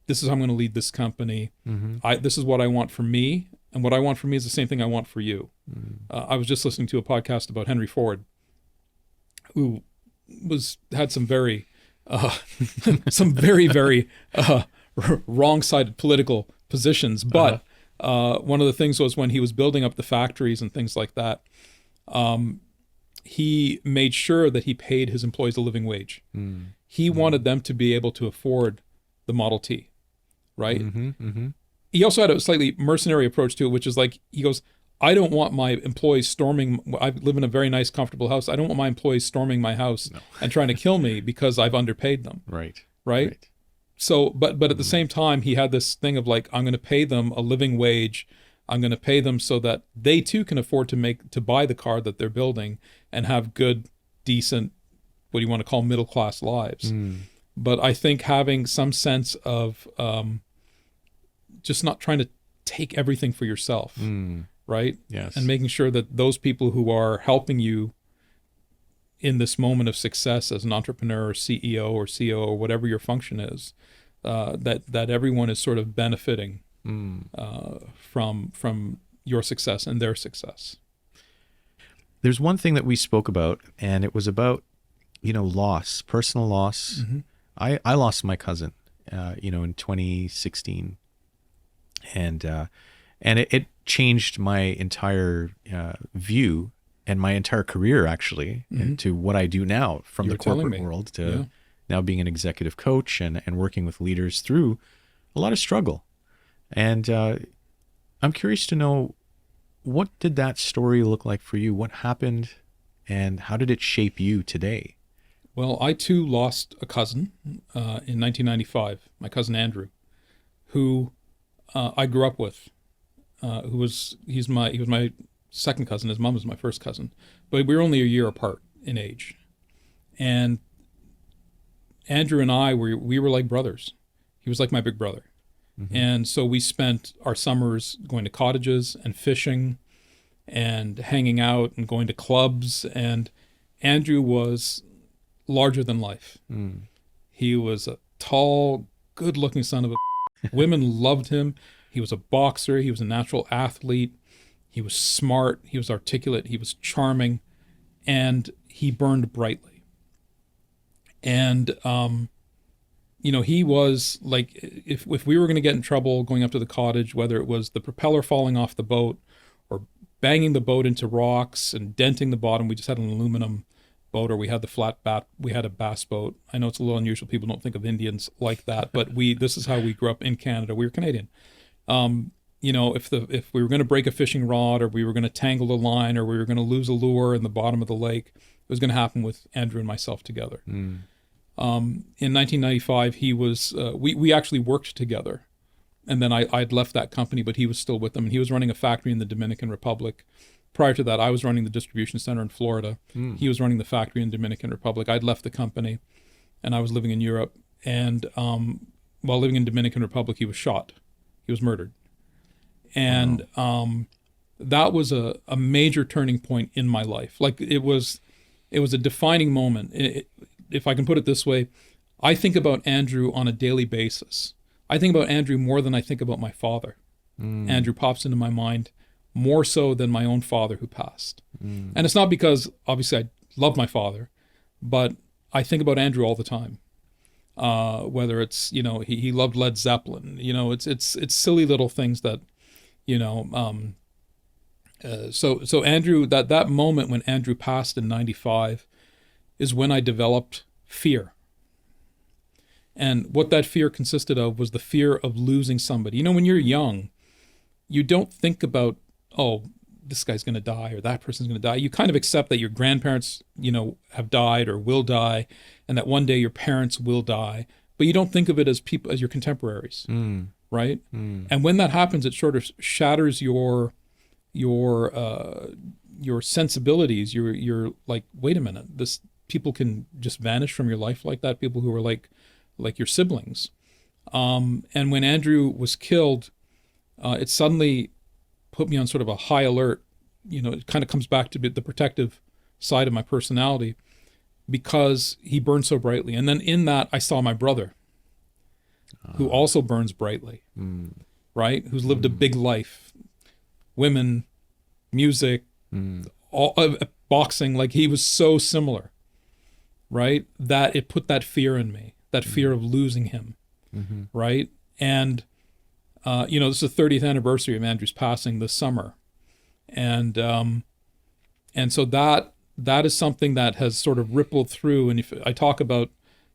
This is how I'm going to lead this company. This is what I want for me. And what I want for me is the same thing I want for you. I was just listening to a podcast about Henry Ford. who had some very very wrong-sided political positions. But one of the things was when he was building up the factories and things like that, he made sure that he paid his employees a living wage. He wanted them to be able to afford the Model T, right? He also had a slightly mercenary approach to it, which is like, he goes, I don't want my employees storming. I live in a very nice, comfortable house. I don't want my employees storming my house and trying to kill me because I've underpaid them. Right. So, but at the same time, he had this thing of like, I'm going to pay them a living wage. I'm going to pay them so that they too can afford to buy the car that they're building and have good, decent, what do you want to call middle class lives. But I think having some sense of just not trying to take everything for yourself, right? Yes. And making sure that those people who are helping you in this moment of success as an entrepreneur or CEO or CEO or whatever your function is, that everyone is sort of benefiting from your success and their success. There's one thing that we spoke about, and it was about, loss, personal loss. I lost my cousin, in 2016, and it changed my entire view and my entire career, actually, to what I do now, from the corporate world to now being an executive coach and working with leaders through a lot of struggle. And I'm curious to know, what did that story look like for you? What happened, and how did it shape you today? Well, I too lost a cousin in 1995, my cousin Andrew, who I grew up with. He was my second cousin. His mom was my first cousin, but we were only a year apart in age. And Andrew and I we were like brothers. He was like my big brother. And so we spent our summers going to cottages and fishing and hanging out and going to clubs. And Andrew was larger than life. He was a tall, good-looking son of a women loved him. He was a boxer. He was a natural athlete. He was smart. He was articulate. He was charming. And he burned brightly. And he was like, if we were going to get in trouble going up to the cottage, whether it was the propeller falling off the boat or banging the boat into rocks and denting the bottom, we just had an aluminum boat, or we had we had a bass boat. I know it's a little unusual. People don't think of Indians like that, but this is how we grew up in Canada. We were Canadian. If we were going to break a fishing rod, or we were going to tangle a line, or we were going to lose a lure in the bottom of the lake, it was going to happen with Andrew and myself together. In 1995, he was, we actually worked together, and then I'd left that company, but he was still with them, and he was running a factory in the Dominican Republic. Prior to that, I was running the distribution center in Florida. He was running the factory in Dominican Republic. I'd left the company, and I was living in Europe. And while living in Dominican Republic, he was shot. He was murdered. And that was a major turning point in my life. Like, it was a defining moment. If I can put it this way, I think about Andrew on a daily basis. I think about Andrew more than I think about my father. Andrew pops into my mind more so than my own father who passed. And it's not because, obviously, I love my father, but I think about Andrew all the time. Whether it's, he loved Led Zeppelin, it's silly little things that, so Andrew, that moment when Andrew passed in 95 is when I developed fear. And what that fear consisted of was the fear of losing somebody. When you're young, you don't think about, oh, this guy's going to die or that person's going to die. You kind of accept that your grandparents, have died or will die, and that one day your parents will die. But you don't think of it as people, as your contemporaries, right? And when that happens, it sort of shatters your sensibilities. You're like, wait a minute, people can just vanish from your life like that. People who are like your siblings. And when Andrew was killed, it suddenly put me on sort of a high alert. It kind of comes back to the protective side of my personality, because he burned so brightly. And then in that, I saw my brother, who also burns brightly, right? Who's lived a big life, women, music, all boxing. Like, he was so similar right? That it put that fear in me, that fear of losing him, right? And, this is the 30th anniversary of Andrew's passing this summer. And so that is something that has sort of rippled through. And if I talk about,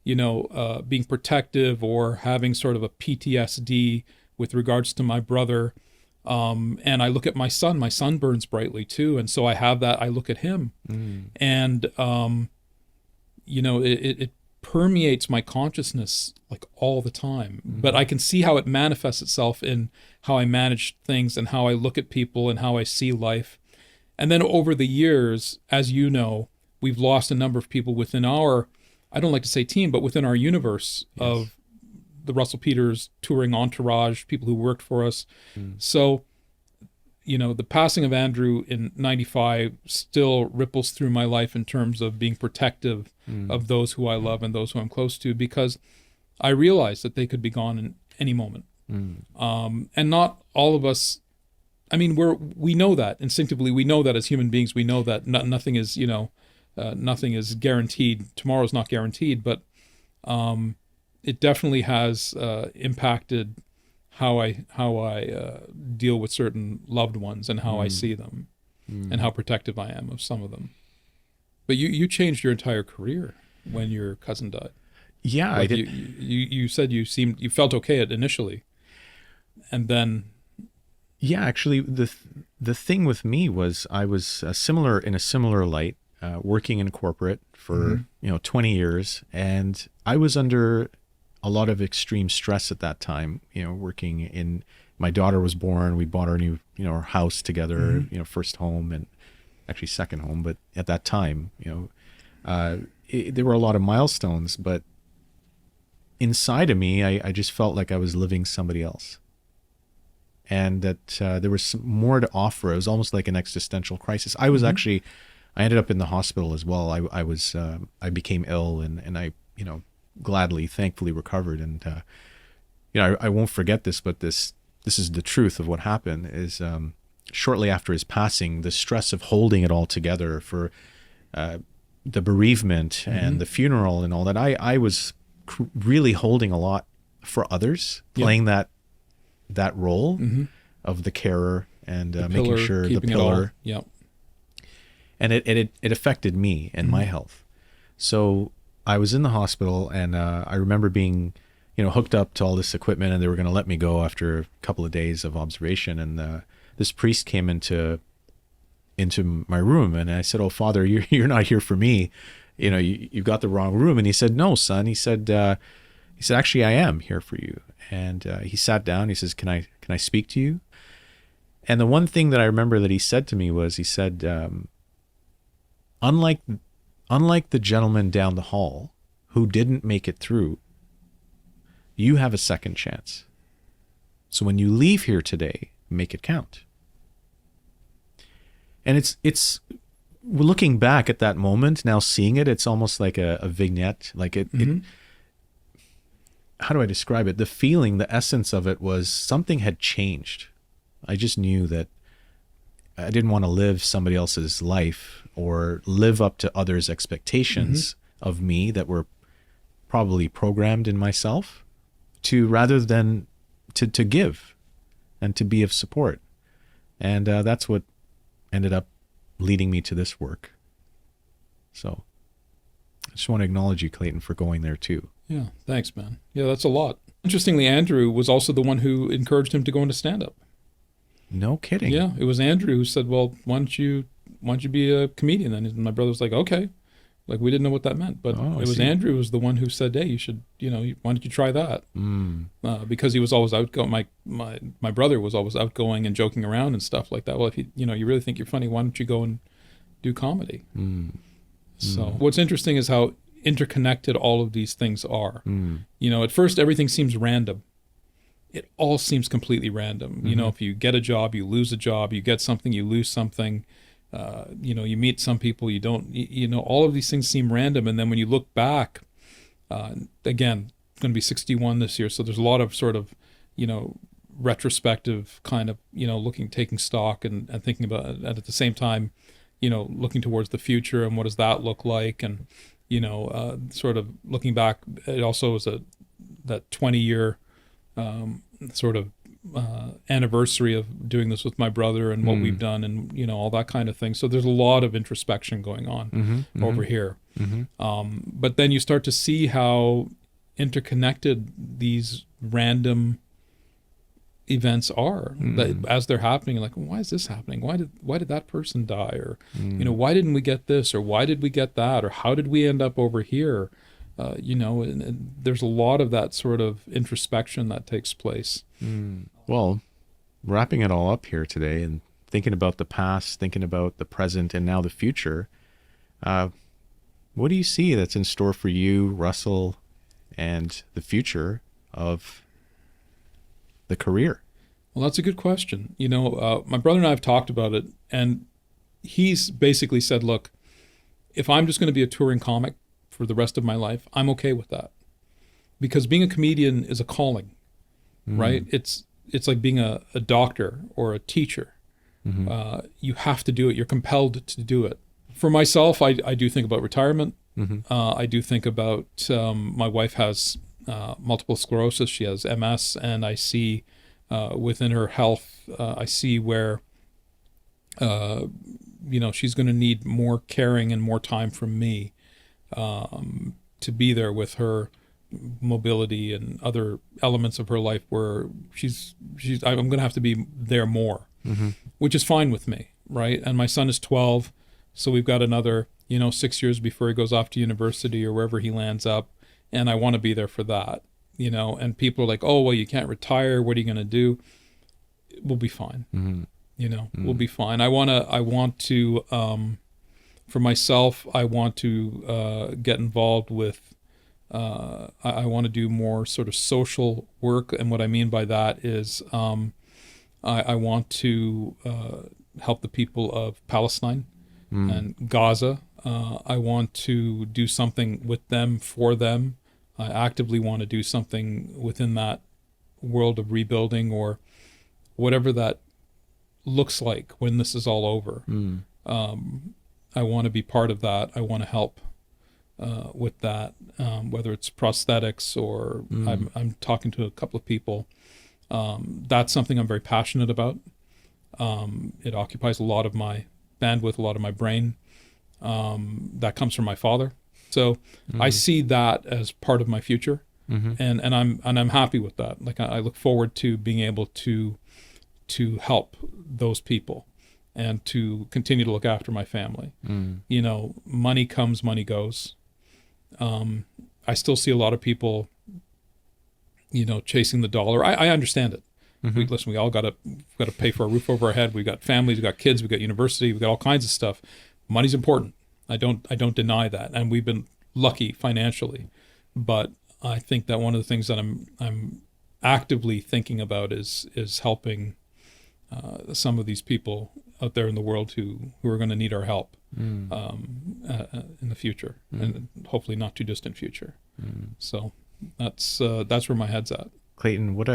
being protective or having sort of a PTSD with regards to my brother, and I look at my son burns brightly too. And so I have that, I look at him and, it permeates my consciousness like all the time, but I can see how it manifests itself in how I manage things and how I look at people and how I see life. And then over the years, as you know, we've lost a number of people within our, I don't like to say team, but within our universe of the Russell Peters touring entourage, people who worked for us. So, the passing of Andrew in 95 still ripples through my life in terms of being protective of those who I love and those who I'm close to, because I realize that they could be gone in any moment. And not all of us, I mean, we know that instinctively. We know that as human beings, we know that nothing is, nothing is guaranteed. Tomorrow's not guaranteed, but it definitely has impacted how I deal with certain loved ones and how I see them and how protective I am of some of them. But you changed your entire career when your cousin died. Yeah, like I did. You said you felt okay initially, and then. Yeah, actually, the thing with me was I was in a similar light, working in corporate for 20 years, and I was under a lot of extreme stress at that time. Working in, my daughter was born. We bought our new our house together. First home and actually second home, but at that time, there were a lot of milestones, but inside of me, I just felt like I was living somebody else. And that there was some more to offer. It was almost like an existential crisis. I was actually, I ended up in the hospital as well. I became ill and I, gladly, thankfully recovered. And, I won't forget this, but this is the truth of what happened is shortly after his passing, the stress of holding it all together for the bereavement and the funeral and all that, I was really holding a lot for others, playing that role of the carer and making sure the pillar. Yeah. And it affected me and my health. So I was in the hospital and I remember being, hooked up to all this equipment, and they were going to let me go after a couple of days of observation. And this priest came into my room, and I said, "Oh, Father, you're not here for me. You've got the wrong room." And he said, "No, son." He said, "Actually, I am here for you." And he sat down. He says, "Can I speak to you?" And the one thing that I remember that he said to me was, he said, unlike the gentleman down the hall who didn't make it through, you have a second chance. So when you leave here today, make it count. And it's looking back at that moment, now seeing it, it's almost like a vignette. Like it, how do I describe it? The feeling, the essence of it was something had changed. I just knew that I didn't want to live somebody else's life or live up to others' expectations of me that were probably programmed in myself, rather than to give and to be of support. And that's what ended up leading me to this work. So I just want to acknowledge you, Clayton, for going there too. Yeah, thanks, man. Yeah, that's a lot. Interestingly, Andrew was also the one who encouraged him to go into stand-up. No kidding. Yeah, it was Andrew who said, "Well, why don't you be a comedian?" And my brother was like, "Okay." Like, we didn't know what that meant, but it was Andrew was the one who said, "Hey, you should, why don't you try that?" Because he was always outgoing. My brother was always outgoing and joking around and stuff like that. Well, if you really think you're funny, why don't you go and do comedy? So what's interesting is how interconnected all of these things are. At first everything seems random. It all seems completely random. If you get a job, you lose a job. You get something, you lose something. You meet some people, you don't, all of these things seem random. And then when you look back, again, it's going to be 61 this year. So there's a lot of sort of, retrospective kind of, taking stock and thinking about it. And at the same time, looking towards the future and what does that look like? And, sort of looking back, it also was that 20-year sort of anniversary of doing this with my brother and what we've done, and all that kind of thing. So there's a lot of introspection going on over here. But then you start to see how interconnected these random events are, that as they're happening, like, why is this happening? Why did that person die? Or why didn't we get this? Or why did we get that? Or how did we end up over here? And there's a lot of that sort of introspection that takes place. Well, wrapping it all up here today and thinking about the past, thinking about the present, and now the future, what do you see that's in store for you, Russell, and the future of the career? Well, that's a good question. My brother and I have talked about it, and he's basically said, look, if I'm just going to be a touring comic for the rest of my life, I'm okay with that. Because being a comedian is a calling, right? It's like being a doctor or a teacher. You have to do it. You're compelled to do it. For myself, I do think about retirement. I do think about, my wife has multiple sclerosis. She has MS, and I see within her health, I see where, she's going to need more caring and more time from me to be there with her mobility and other elements of her life where I'm going to have to be there more, which is fine with me, right? And my son is 12, so we've got another, 6 years before he goes off to university or wherever he lands up, and I want to be there for that, and people are like, oh, well, you can't retire, what are you going to do? We'll be fine. We'll be fine. I want to, for myself, I want to get involved with, I want to do more sort of social work. And what I mean by that is I want to help the people of Palestine and Gaza. I want to do something with them, for them. I actively want to do something within that world of rebuilding, or whatever that looks like when this is all over. I want to be part of that. I want to help with that, whether it's prosthetics or I'm talking to a couple of people. That's something I'm very passionate about. It occupies a lot of my bandwidth, a lot of my brain. That comes from my father. So I see that as part of my future, and I'm happy with that. Like I look forward to being able to help those people and to continue to look after my family. Money comes, money goes. I still see a lot of people, chasing the dollar. I understand it. We all got to pay for a roof over our head. We've got families, we've got kids, we've got university, we've got all kinds of stuff. Money's important. I don't deny that, and we've been lucky financially. But I think that one of the things that I'm actively thinking about is helping some of these people out there in the world who are going to need our help in the future, and hopefully not too distant future. So that's where my head's at. Clayton, what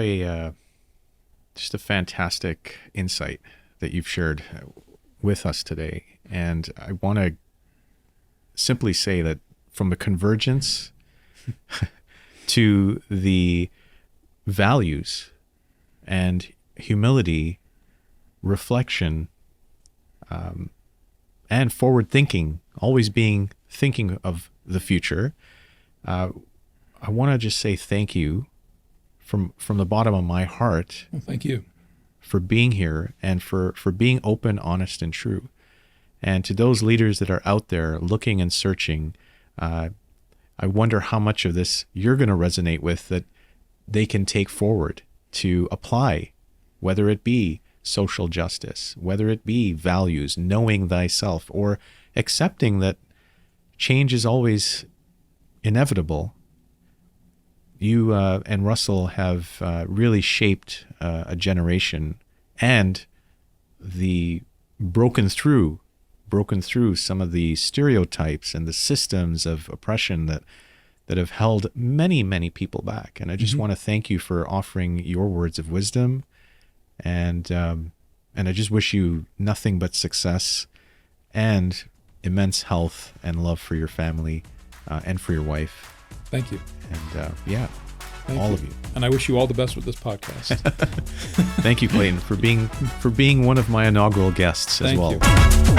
just a fantastic insight that you've shared with us today. And I want to simply say that from the convergence to the values and humility, reflection, and forward thinking, always thinking of the future, I want to just say thank you from the bottom of my heart. Well, thank you for being here and for being open, honest, and true. And to those leaders that are out there looking and searching, I wonder how much of this you're going to resonate with, that they can take forward to apply, whether it be social justice, whether it be values, knowing thyself, or accepting that change is always inevitable. You and Russell have really shaped a generation, and broken through some of the stereotypes and the systems of oppression that have held many, many people back. And I just want to thank you for offering your words of wisdom, and I just wish you nothing but success and immense health and love for your family and for your wife. Thank you. And yeah, Thank all you. of you. And I wish you all the best with this podcast. Thank you, Clayton, for being one of my inaugural guests as Thank well. you.